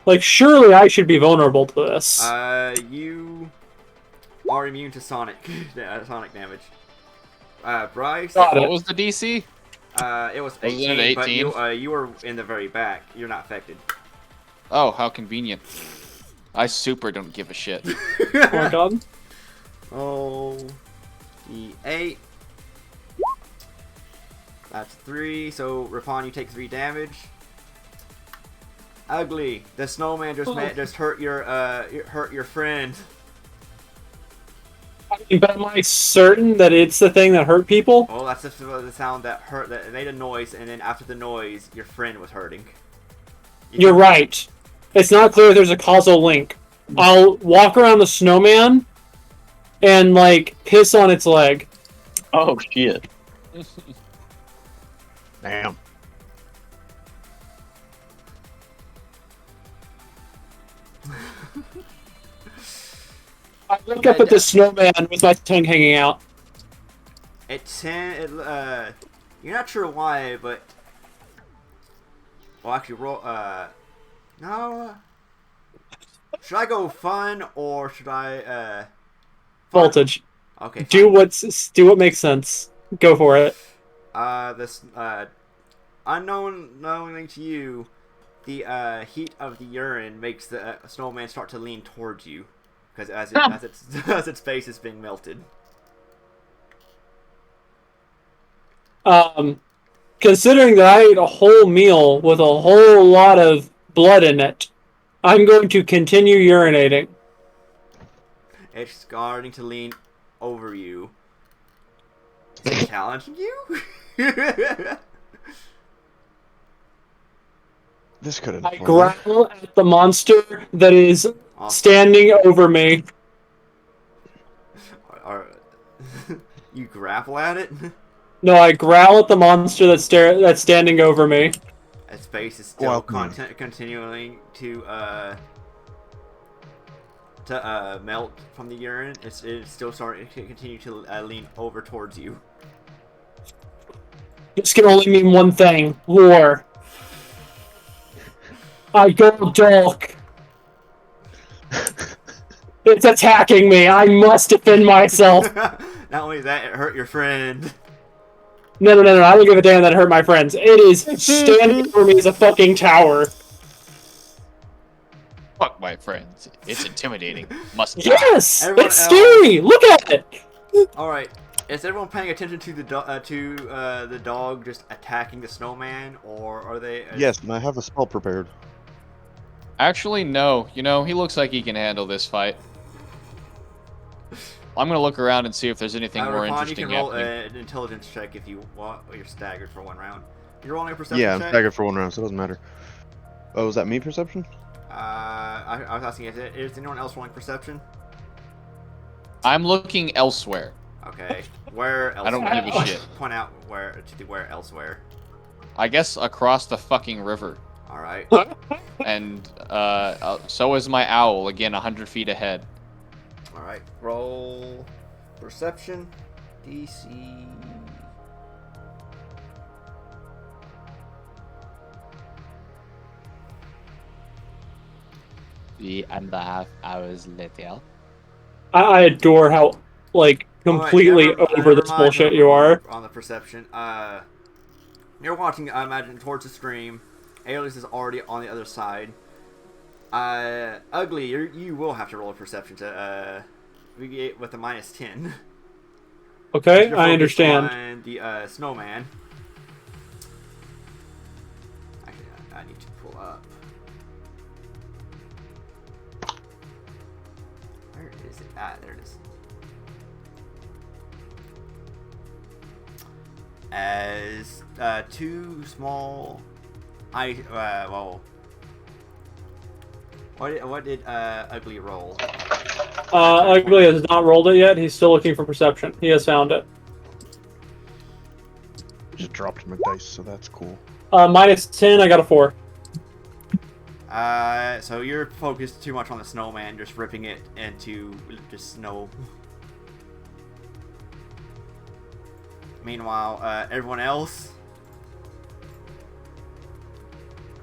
Like, surely I should be vulnerable to this. You are immune to sonic damage. Bryce. What was the DC? It was Was it 18, an 18? but you were in the very back. You're not affected. Oh, how convenient. I super don't give a shit. Oh my god. Oh, D8. That's 3. So Rapon, you take 3 damage. Ugly. The snowman just hurt your friend. But am I certain that it's the thing that hurt people? Oh, that's the sound that made a noise, and then after the noise, your friend was hurting. You're right. It's not clear if there's a causal link. I'll walk around the snowman and like piss on its leg. Oh shit! Damn. I look up at the snowman with my tongue hanging out. You're not sure why, but well, actually, roll. No. Should I go fun or should I fun? Voltage. Okay. Do Fine. what makes sense. Go for it. This unknowingly to you, the heat of the urine makes the snowman start to lean towards you, because as its face is being melted. Considering that I ate a whole meal with a whole lot of blood in it, I'm going to continue urinating. It's starting to lean over you. Is it challenging you? This could have I growl at the monster that is standing over me. You grapple at it? No, I growl at the monster that's standing over me. Its face is still Well, continuing to melt from the urine. It's still starting to continue to lean over towards you. This can only mean one thing: war. I go dark. It's attacking me. I must defend myself. Not only that, it hurt your friend. No. I don't give a damn that it hurt my friends. It is standing over me as a fucking tower. Fuck my friends. It's intimidating. Must die. Yes! Everyone It's else- scary! Look at it! Alright, is everyone paying attention to the dog just attacking the snowman, or are they... Yes, and I have a spell prepared. Actually, no. You know, he looks like he can handle this fight. I'm gonna look around and see if there's anything more Ron, interesting you can roll happening. an intelligence check if you want. You're staggered for one round. You're rolling a perception Yeah, I'm check? staggered for one round, so it doesn't matter. Oh, was that me perception? I was asking, is anyone else rolling perception? I'm looking elsewhere. Okay, where elsewhere? I don't give a shit. Point out where elsewhere. I guess across the fucking river. All right. And so is my owl, again 100 feet ahead. All right. Roll perception. DC. Three and a half hours later. I adore how, like, completely over this bullshit you are. On the perception. You're watching, I imagine, towards the stream. Aeolus is already on the other side. Ugly, you will have to roll a perception to with a -10. Okay, You're I focused understand. on the snowman. Actually, I need to pull up. Where is it? Ah, there it is. As two small well, what did Ugly roll? Ugly has not rolled it yet. He's still looking for perception. He has found it. Just dropped my dice, so that's cool. -10, I got a 4. So you're focused too much on the snowman, just ripping it into just snow. Meanwhile, everyone else.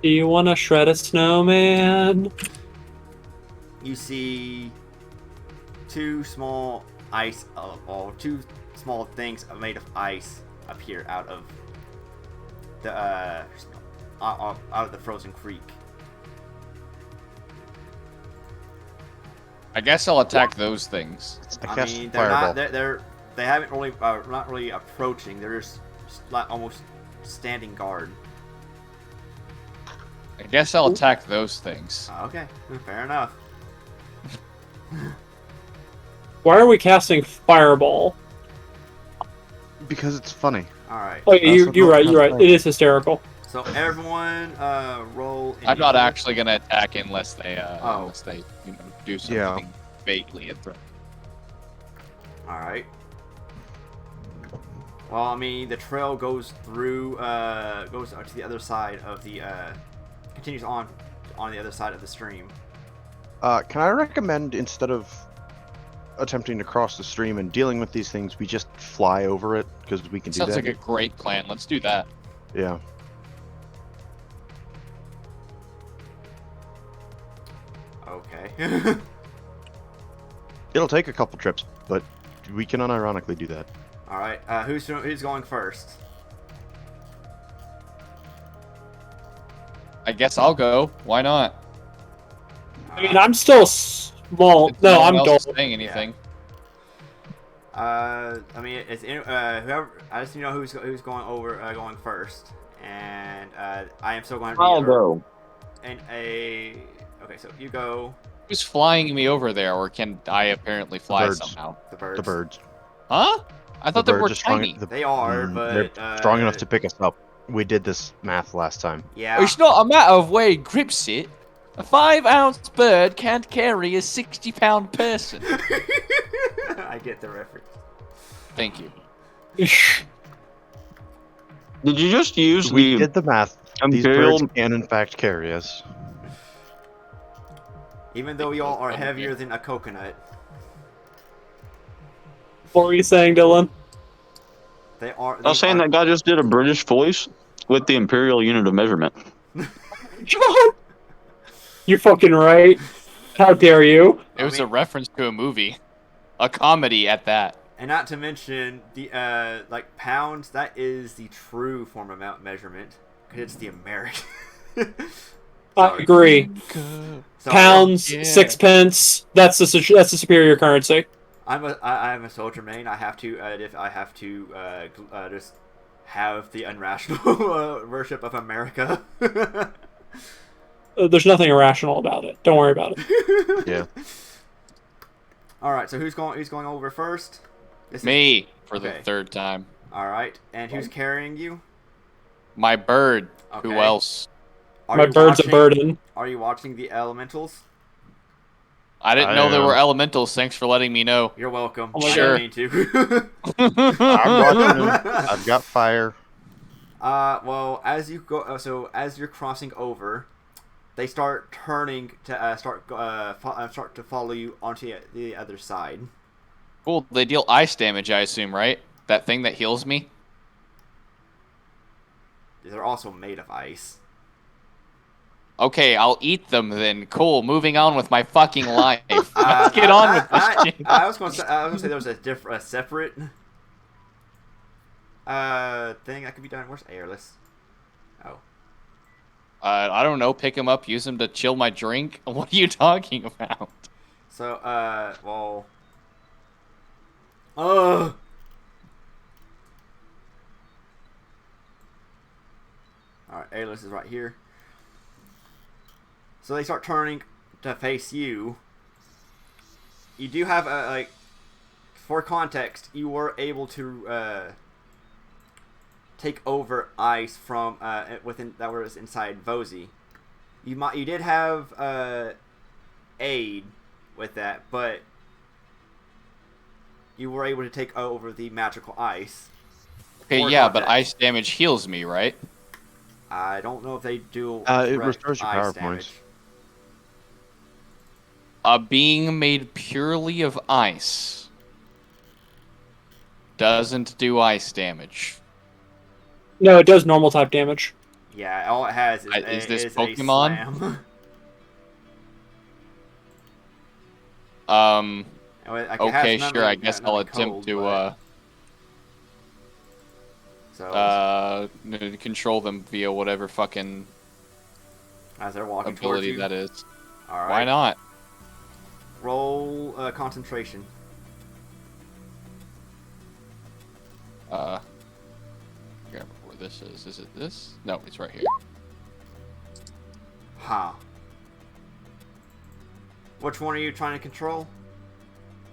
Do you want to shred a snowman? You see two small two small things made of ice appear out of the frozen creek. I guess I'll attack those things. I I cast mean, they're fireball. not. They haven't really, not really approaching. They're just like almost standing guard. I guess I'll attack those things. Okay, fair enough. Why are we casting fireball? Because it's funny. All right. Oh, you're right. It is hysterical. So everyone, roll. I'm not actually gonna attack unless they, Oh. unless they, you know. do something vaguely a threat. All right. Well, I mean, the trail goes through, goes to the other side of the, continues on the other side of the stream. Can I recommend, instead of attempting to cross the stream and dealing with these things, we just fly over it? Because we can do Sounds that. like a great plan. Let's do that. Yeah. Okay. It'll take a couple trips, but we can unironically do that. All right. Who's going first? I guess I'll go. Why not? I mean, I'm still small. If No, one I'm else dull. is saying anything. I mean, it's whoever. I just need to know who's going over, going first, and I am still going to be. I'll go. And okay, so you go. Who's flying me over there, or can I apparently fly birds. somehow? The birds. The birds. Huh? I thought The they were birds are strong. tiny. They are, but they're strong enough to pick us up. We did this math last time. Yeah. It's not a matter of where he grips it. A 5-ounce bird can't carry a 60-pound person. I get the reference. Thank you. Did you just use We the did the math. These Imperial? birds can, in fact, carry us. Even though y'all are heavier than a coconut, What were you saying, Dylan? they are. I was saying that guy just did a British voice with the imperial unit of measurement. You're fucking right. How dare you? It was a reference to a movie. A comedy at that. And not to mention the like pounds. That is the true form of measurement, because it's the American. I agree. So, Pounds, yeah. sixpence. That's the superior currency. I'm a soldier main. I have to just have the unrational worship of America. There's nothing irrational about it. Don't worry about it. Yeah. All right. So who's going over first? This is- Me, for Okay. the third time. All right. And who's carrying you? My bird. Who Okay. else? Are My you bird's a watching- burden. Are you watching the elementals? I didn't I know there am. were elementals. Thanks for letting me know. You're welcome. Oh my I God. didn't mean to. I'm watching them. I've got fire. Well, as you go, so as you're crossing over, they start turning to start to follow you onto the other side. Cool. They deal ice damage, I assume, right? That thing that heals me? They're also made of ice. Okay, I'll eat them then. Cool. Moving on with my fucking life. Let's get on with this shit. I was gonna say there was a separate thing that could be done. Where's airless? Oh. I don't know. Pick them up, use them to chill my drink. What are you talking about? So, well. Ugh. Alright, airless is right here. So they start turning to face you. You do have a, like, for context, you were able to, take over ice from, within, that was inside Vozy. You did have, aid with that, but you were able to take over the magical ice. Okay, For yeah, but context. ice damage heals me, right? I don't know if they do. It direct restores your ice power damage. points. A being made purely of ice doesn't do ice damage. No, it does normal type damage. Yeah, all it has is, Is this is Pokemon? A slam. Like, it has Okay, nothing- sure. I guess nothing I'll attempt cold, to but- So control them via whatever fucking as they're walking towards ability you, that is. all right. Why not? Roll concentration. Remember where this is. Is it this? No, it's right here. Ha. Which one are you trying to control?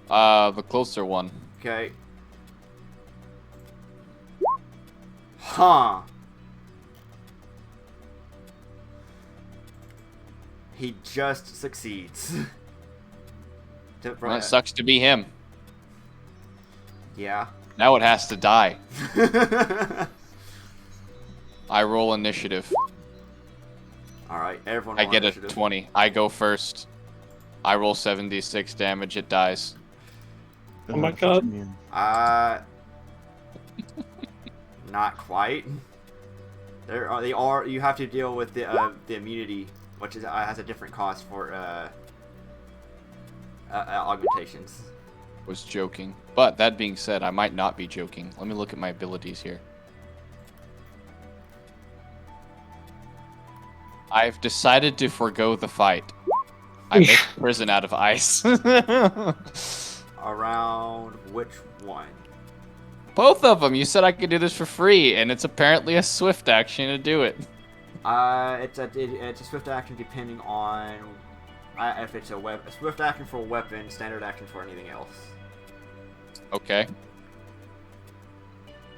The closer one. Okay. Huh. He just succeeds. Well, it sucks to be him. Yeah. Now it has to die. I roll initiative. Alright, everyone I roll get initiative. a 20. I go first. I roll 76 damage. It dies. Oh my god. Not quite. You have to deal with the immunity, which has a different cost for augmentations. Was joking. But that being said, I might not be joking. Let me look at my abilities here. I've decided to forego the fight. I make prison out of ice. Around which one? Both of them. You said I could do this for free, and it's apparently a swift action to do it. It's a swift action depending on if it's a swift action for a weapon, standard action for anything else. Okay.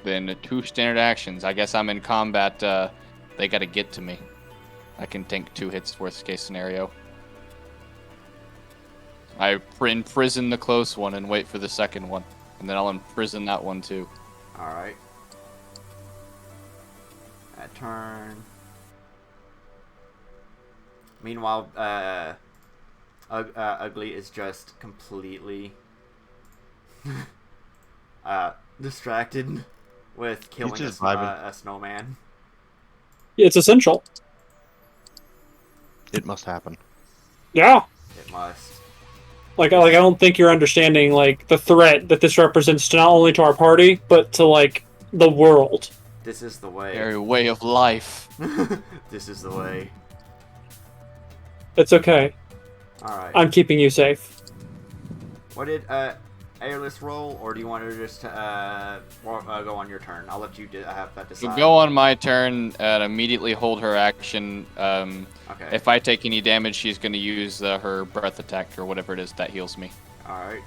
Then 2 standard actions. I guess I'm in combat. They gotta get to me. I can tank 2 hits, worst case scenario. I imprison the close one and wait for the second one. And then I'll imprison that one too. Alright. That turn. Meanwhile, Ugly is just completely distracted with killing a snowman. It's essential. It must happen. Yeah. It must. Like I don't think you're understanding like the threat that this represents to not only to our party, but to like the world. This is the way. Very way of life. This is the way. It's okay. Alright. I'm keeping you safe. What did Airless roll, or do you want to just go on your turn? I'll let you have that decide. So go on my turn and immediately hold her action. Okay. If I take any damage, she's going to use her breath attack or whatever it is that heals me. Alright.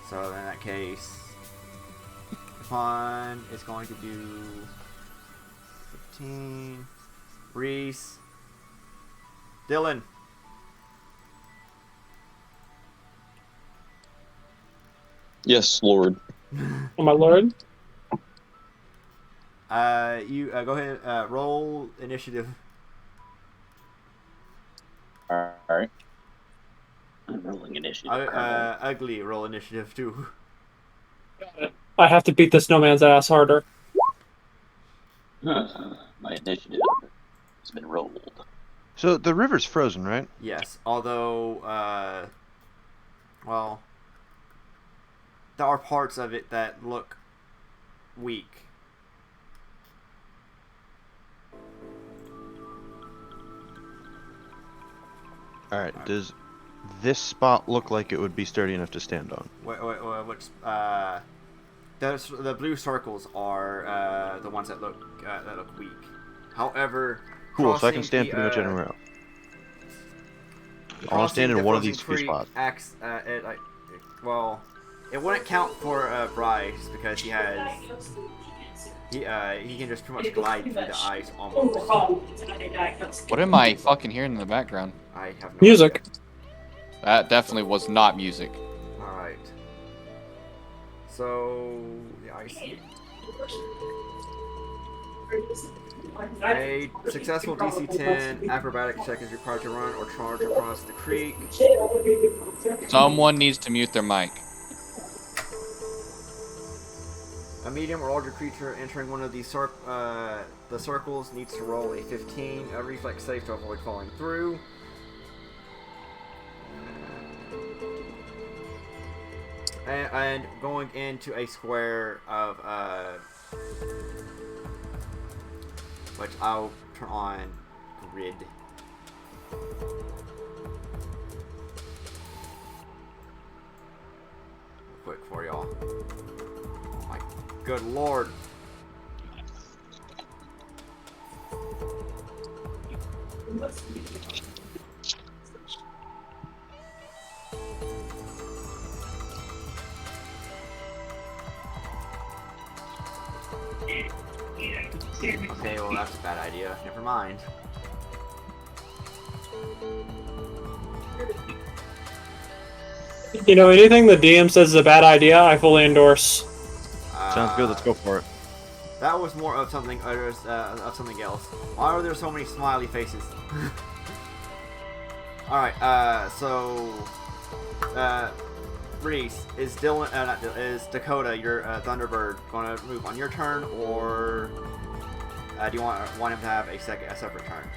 So in that case, Pond is going to do 15. Reese. Dylan. Yes, Lord. Oh my lord. You go ahead. Roll initiative. Alright. I'm rolling initiative. Ugly. Roll initiative too. I have to beat the snowman's ass harder. My initiative has been rolled. So the river's frozen, right? Yes. Although, well, there are parts of it that look weak. Alright, does this spot look like it would be sturdy enough to stand on? Which the blue circles are the ones that look weak. However, Cool, so I can stand pretty much anywhere else. I want to stand in one of these few spots. Well, it wouldn't count for Bryce because he has he can just pretty much glide through the ice almost. What am I fucking hearing in the background? I have no Music. idea. That definitely was not music. Alright. So, the ice. A successful DC 10 acrobatic check is required to run or charge across the creek. Someone needs to mute their mic. A medium or larger creature entering one of these the circles needs to roll a 15, a reflex save to avoid falling through. And going into a square of which I'll turn on grid. Quick for y'all. Oh my good lord. Okay, well that's a bad idea. Never mind. You know, anything the DM says is a bad idea, I fully endorse. Sounds good. Let's go for it. That was more of something of something else. Why are there so many smiley faces? All right. Reese, is Dylan? Not Dylan, is Dakota your Thunderbird going to move on your turn, or do you want him to have a separate turn?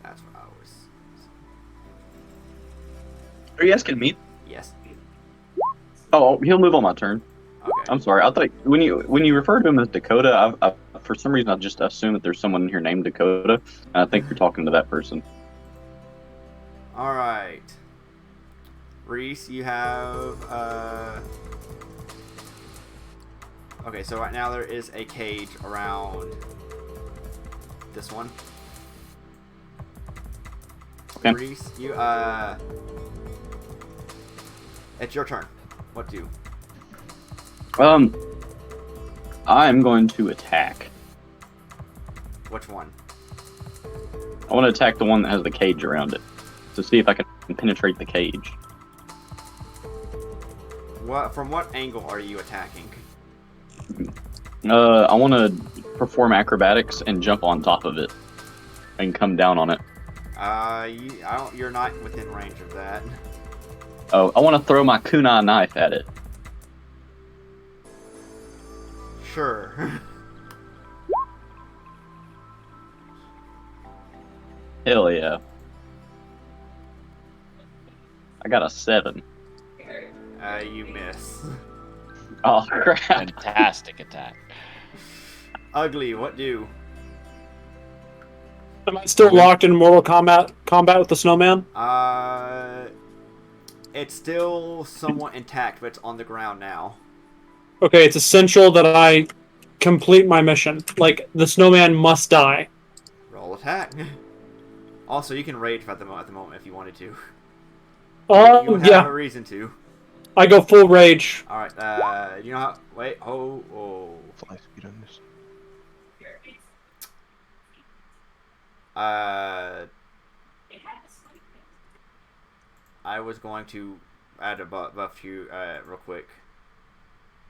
That's what I was. Are you asking me? Yes. Oh, he'll move on my turn. Okay. I'm sorry. I thought when you refer to him as Dakota, I for some reason I just assume that there's someone in here named Dakota, and I think you're talking to that person. All right. Reese, you have. Okay, so right now there is a cage around this one. Okay. Reese, you it's your turn. What do? I'm going to attack. Which one? I want to attack the one that has the cage around it, to see if I can penetrate the cage. What? From what angle are you attacking? I want to perform acrobatics and jump on top of it, and come down on it. You're not within range of that. Oh, I want to throw my kunai knife at it. Sure. Hell yeah. I got a 7. You miss. Oh crap. Fantastic attack. Ugly, what do? Am I still locked in Mortal Kombat with the snowman? It's still somewhat intact, but it's on the ground now. Okay, it's essential that I complete my mission. Like, the snowman must die. Roll attack. Also, you can rage at the moment if you wanted to. You would have Yeah. a reason to. I go full rage. Alright, you know how... Wait, oh. Fly speed on this. I was going to add a buff to you real quick.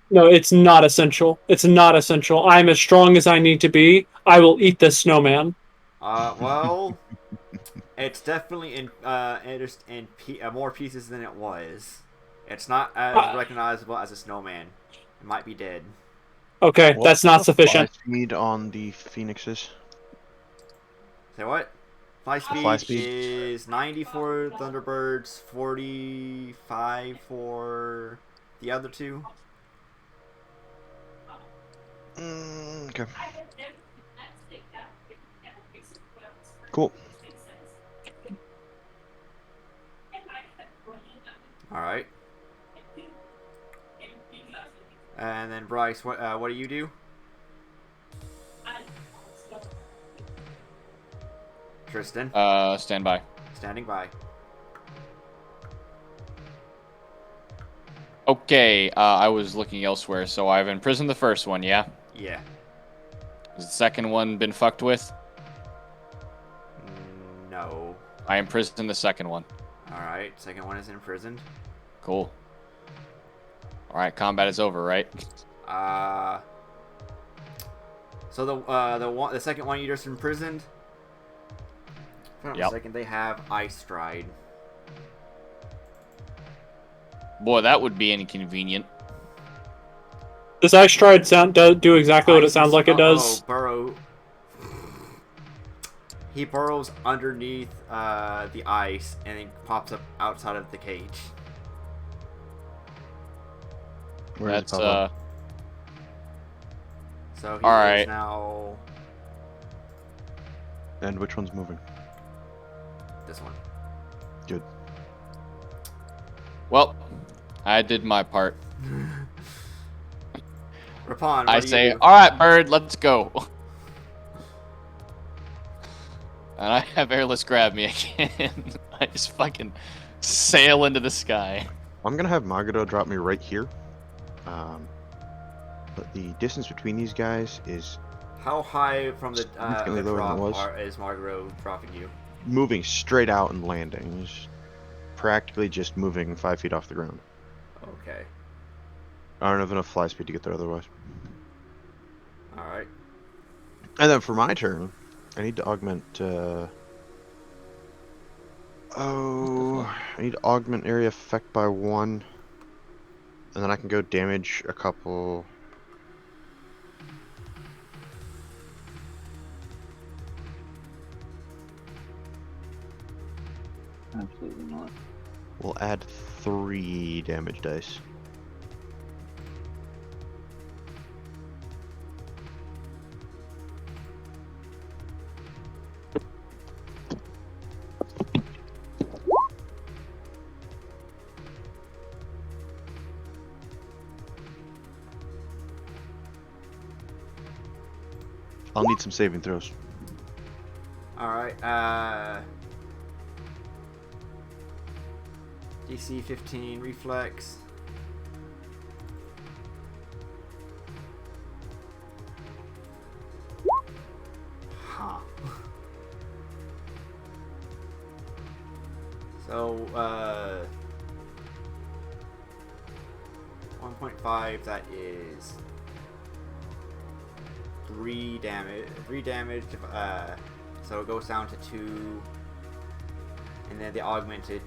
No, it's not essential. It's not essential. I'm as strong as I need to be. I will eat this snowman. Well, it's definitely in more pieces than it was. It's not as recognizable as a snowman. It might be dead. Okay, What's that's not the sufficient. fly speed on the phoenixes? Say what? Fly speed is 90 for Thunderbirds, 45 for the other two. Okay. Cool. Alright. And then Bryce, what do you do? Tristan? Stand by. Standing by. Okay, I was looking elsewhere, so I've imprisoned the first one, yeah? Yeah. Has the second one been fucked with? No. I imprisoned the second one. Alright, second one is imprisoned. Cool. Alright, combat is over, right? So the second one you just imprisoned? For a second, they have Ice Stride. Boy, that would be inconvenient. Does Ice Stride do exactly what it sounds like it does? Burrow. He burrows underneath the ice and then pops up outside of the cage. Where is That's it, Pablo? So he Alright. is now And which one's moving? this one. Good. Well, I did my part. Rapon, what I do say, you do? alright, bird, let's go. And I have airless grab me again. I just fucking sail into the sky. I'm gonna have Magodo drop me right here. but the distance between these guys is How high from the significantly lower than it drop was. is Margot dropping you? Moving straight out and landing. It's practically just moving 5 feet off the ground. Okay. I don't have enough fly speed to get there otherwise. Alright. And then for my turn, I need to augment. I need to augment area effect by 1, and then I can go damage a couple. Absolutely not. We'll add 3 damage dice. I'll need some saving throws. Alright, DC 15 reflex. Huh. So, 1.5, that is 3 damage. 3 damage, so it goes down to 2. And then the augmented.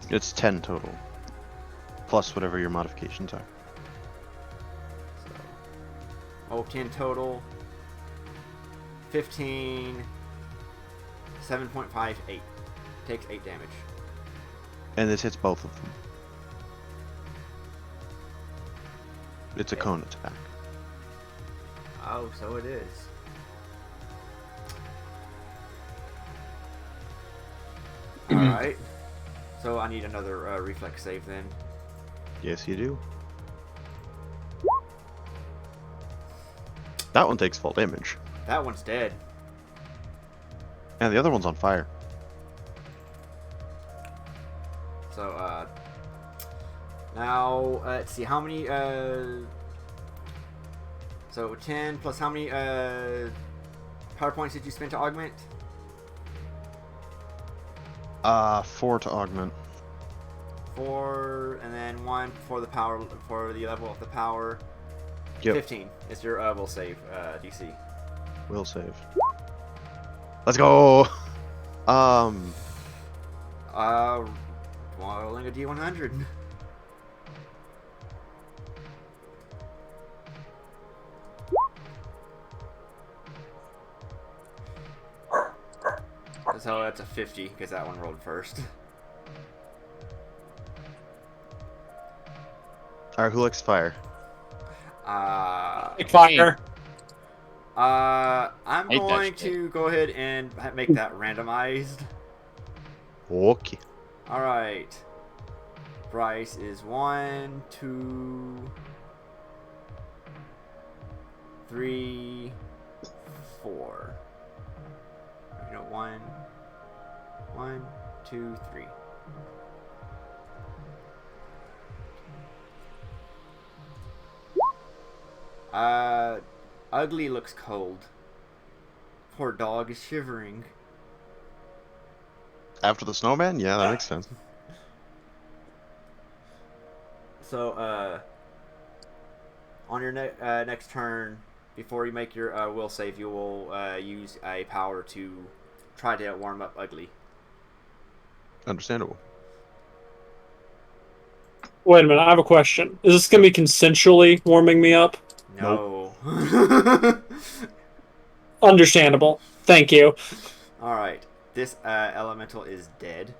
It's 10 total, plus whatever your modifications are. So, 10 total. 15. 7.5, 8. Takes 8 damage. And this hits both of them. It's a Okay. cone attack. Oh, so it is. Alright. So I need another reflex save then. Yes, you do. That one takes full damage. That one's dead. And the other one's on fire. So, now, let's see, how many, so 10 plus how many, power points did you spend to augment? 4 to augment. 4, and then 1 for the power, for the level of the power. Yep. 15 is your, will save, DC. Will save. Let's go! Rolling a D100. So that's a 50, because that one rolled first. Alright, who likes fire? Fire. I'm Hate that going shit. to go ahead and make that randomized. Okay. Alright. Bryce is 1, 2, 3, 4. You know, 1, 2, 3. Ugly looks cold. Poor dog is shivering. After the snowman? Yeah, that makes sense. So, on your next turn, before you make your will save, you will use a power to try to warm up Ugly. Understandable. Wait a minute, I have a question. Is this gonna be consensually warming me up? No. Understandable. Thank you. Alright. This elemental is dead.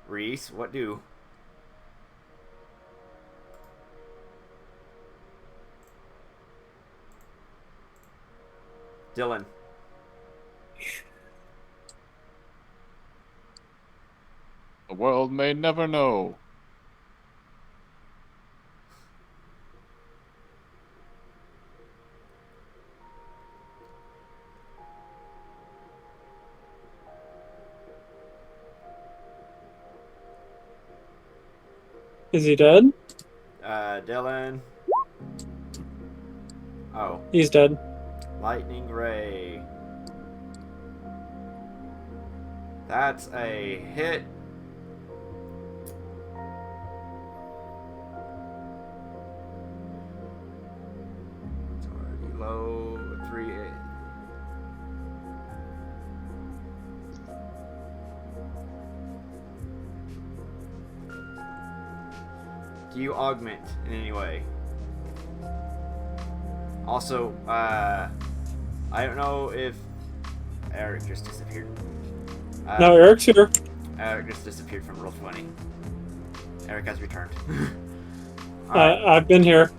Reese, what do? Dylan. The world may never know. Is he dead? Dylan. Oh, He's dead. lightning ray. That's a hit. It's already low. 3. Do you augment in any way? Also, I don't know if Eric just disappeared. No, Eric's here. Eric just disappeared from Roll20. Eric has returned. Alright. I've been here.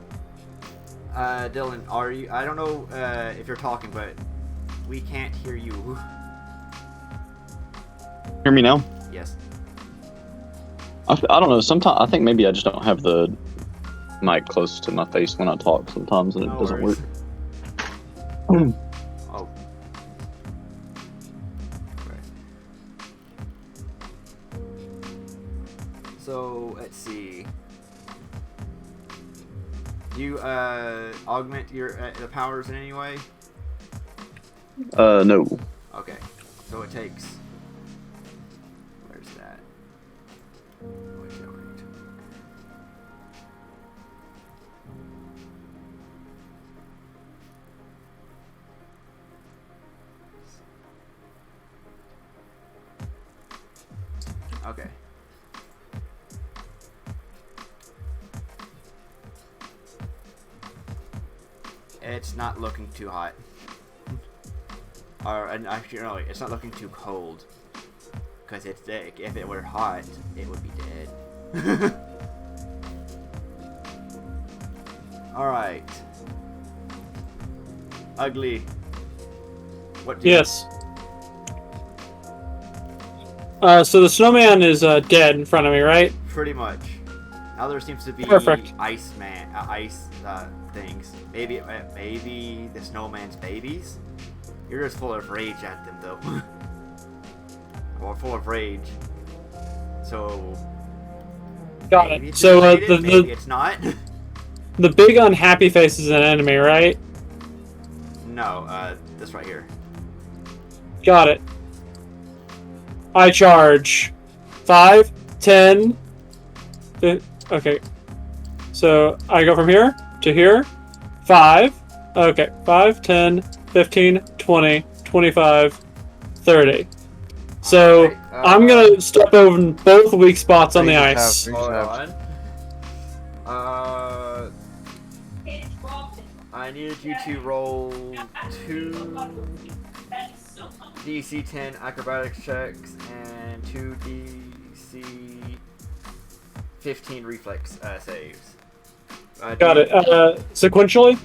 Dylan, are you? I don't know if you're talking, but we can't hear you. Hear me now? Yes. I don't know. Sometimes I think maybe I just don't have the mic close to my face when I talk sometimes, and it No doesn't worries. work. Oh. Right. So let's see. You augment your the powers in any way? No. Okay. So it takes. Where's that? Where's that right? Okay. It's not looking too hot. Or actually, no, it's not looking too cold. Because it's if it were hot, it would be dead. Alright. Ugly. What do you... Yes. So the snowman is dead in front of me, right? Pretty much. Now there seems to be Perfect. ice things. Maybe the snowman's babies? You're just full of rage at them, though. Or full of rage. So... Got maybe it. it's So related, maybe it's not. the big unhappy face is an enemy, right? No, this right here. Got it. I charge 5, 10. Okay. So I go from here to here. 5. Okay. 5, 10, 15, 20, 25, 30. So Alright, I'm gonna step over both weak spots on the Freeze ice. have- Hold have- on. I needed you to roll 2 DC 10 acrobatics checks and 2 DC 15 reflex saves. Got it. Sequentially?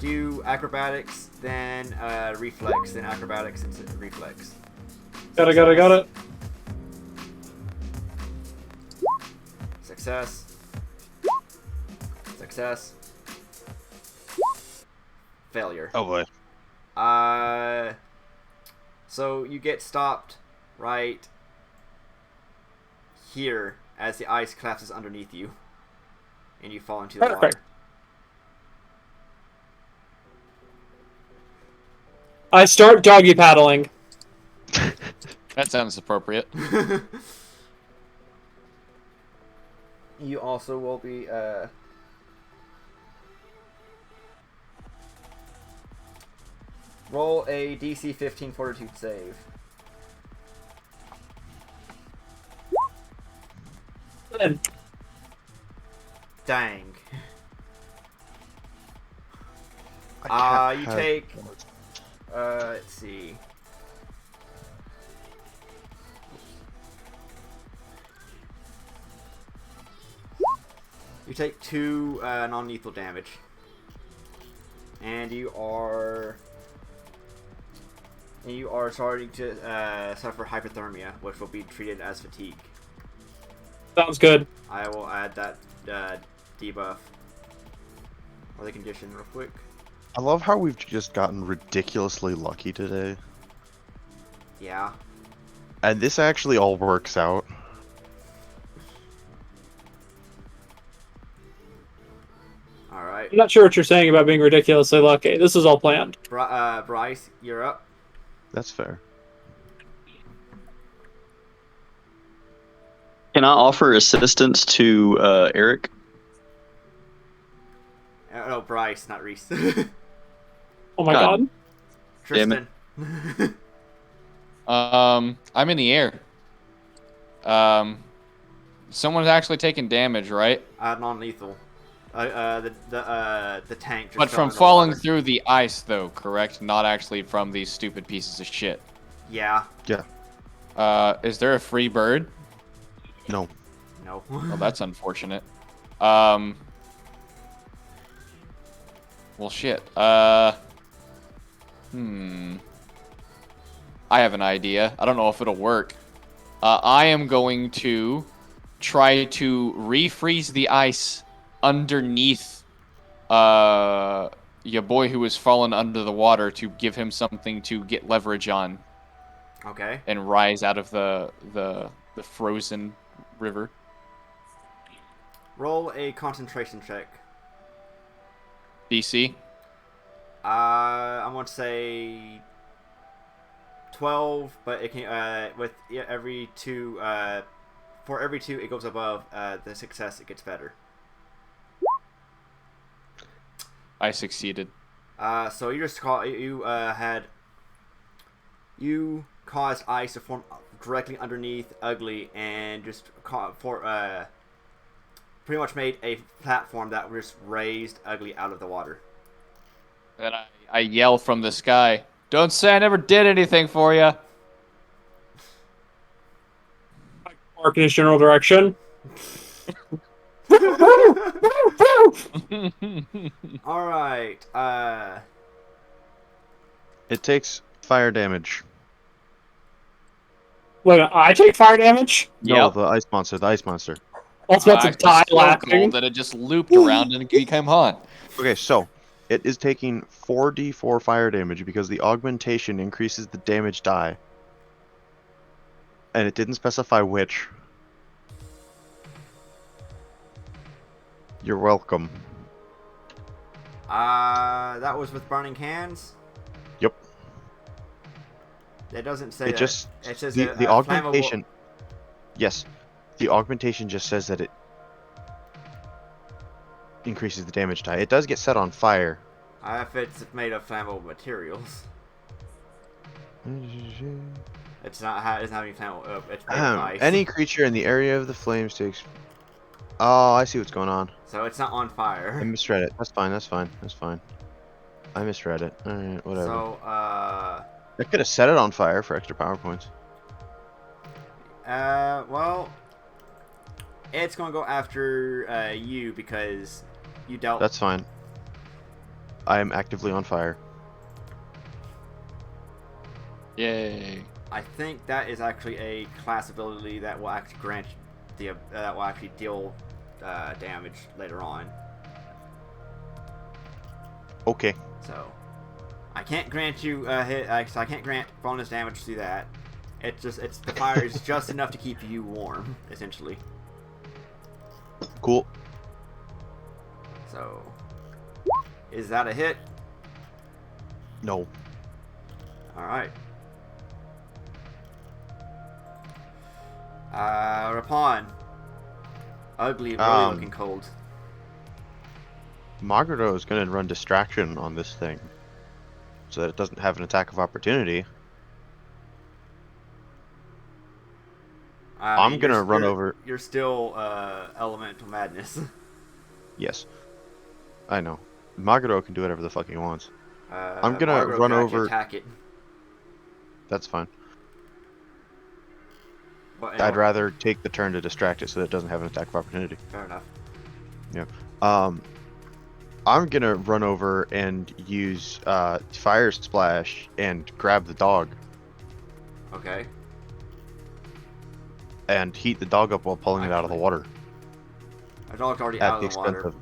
Do acrobatics, then reflex, then acrobatics and reflex. Got it. Success. Success. Failure. Oh boy. So you get stopped right here as the ice collapses underneath you, and you fall into the Perfect. water. I start doggy paddling. That sounds appropriate. You also will be roll a DC 15 Fortitude save. Dang. I can't You have- take let's see. You take 2 non-lethal damage. And you are starting to suffer hypothermia, which will be treated as fatigue. Sounds good. I will add that debuff or the condition real quick. I love how we've just gotten ridiculously lucky today. Yeah. And this actually all works out. All right. I'm not sure what you're saying about being ridiculously lucky. This is all planned. Bryce, you're up. That's fair. Can I offer assistance to Eric? No, Bryce, not Reese. Oh my God. god. Damn it. Tristan. I'm in the air. Someone's actually taking damage, right? Non-lethal. The tank. Just But fell from in the falling water. through the ice, though, correct? Not actually from these stupid pieces of shit. Yeah. Yeah. Is there a free bird? No. No. Well, that's unfortunate. Well, shit. I have an idea. I don't know if it'll work. I am going to try to refreeze the ice underneath your boy who has fallen under the water to give him something to get leverage on Okay. and rise out of the frozen river. Roll a concentration check. DC? I'm gonna say 12, but it can with every two for every two it goes above the success, it gets better. I succeeded. So you just you caused ice to form directly underneath Ugly and just pretty much made a platform that just raised Ugly out of the water. And I yell from the sky, "Don't say I never did anything for you." Mark in his general direction. All right. It takes fire damage. Wait, I take fire damage? No, Yep. the ice monster. The ice monster. That's about to die laughing. That it just looped around and became hot. Okay, so it is taking 4d4 fire damage because the augmentation increases the damage die. And it didn't specify which. You're welcome. That was with burning hands. Yep. It doesn't say. It just it says the flammable. augmentation. Yes, the augmentation just says that it increases the damage die. It does get set on fire. If it's made of flammable materials. It's not. It's not even flammable. It's made of ice. Any creature in the area of the flames takes. Oh, I see what's going on. So it's not on I fire. misread it. That's fine. That's fine. That's fine. I misread it. Alright, whatever. So I could have set it on fire for extra power points. well, it's gonna go after you because you dealt. That's fine. I am actively on fire. Yay. I think that is actually a class ability that will actually grant the that will actually deal damage later on. Okay. So I can't grant you hit. I can't grant bonus damage to that. It's the fire is just enough to keep you warm, essentially. Cool. So is that a hit? No. All right. Rapon. Ugly, really looking cold. Margaret is going to run distraction on this thing so that it doesn't have an attack of opportunity. I'm going to run over. You're still elemental madness. Yes. I know. Margaret can do whatever the fuck he wants. I'm going to Margot run can actually over. Attack it. That's fine. But, I'd rather take the turn to distract it so that it doesn't have an attack of opportunity. Fair enough. Yeah. I'm going to run over and use Fire Splash and grab the dog Okay. and heat the dog up while pulling it out of the water. Our dog's already At out the of the expense water. of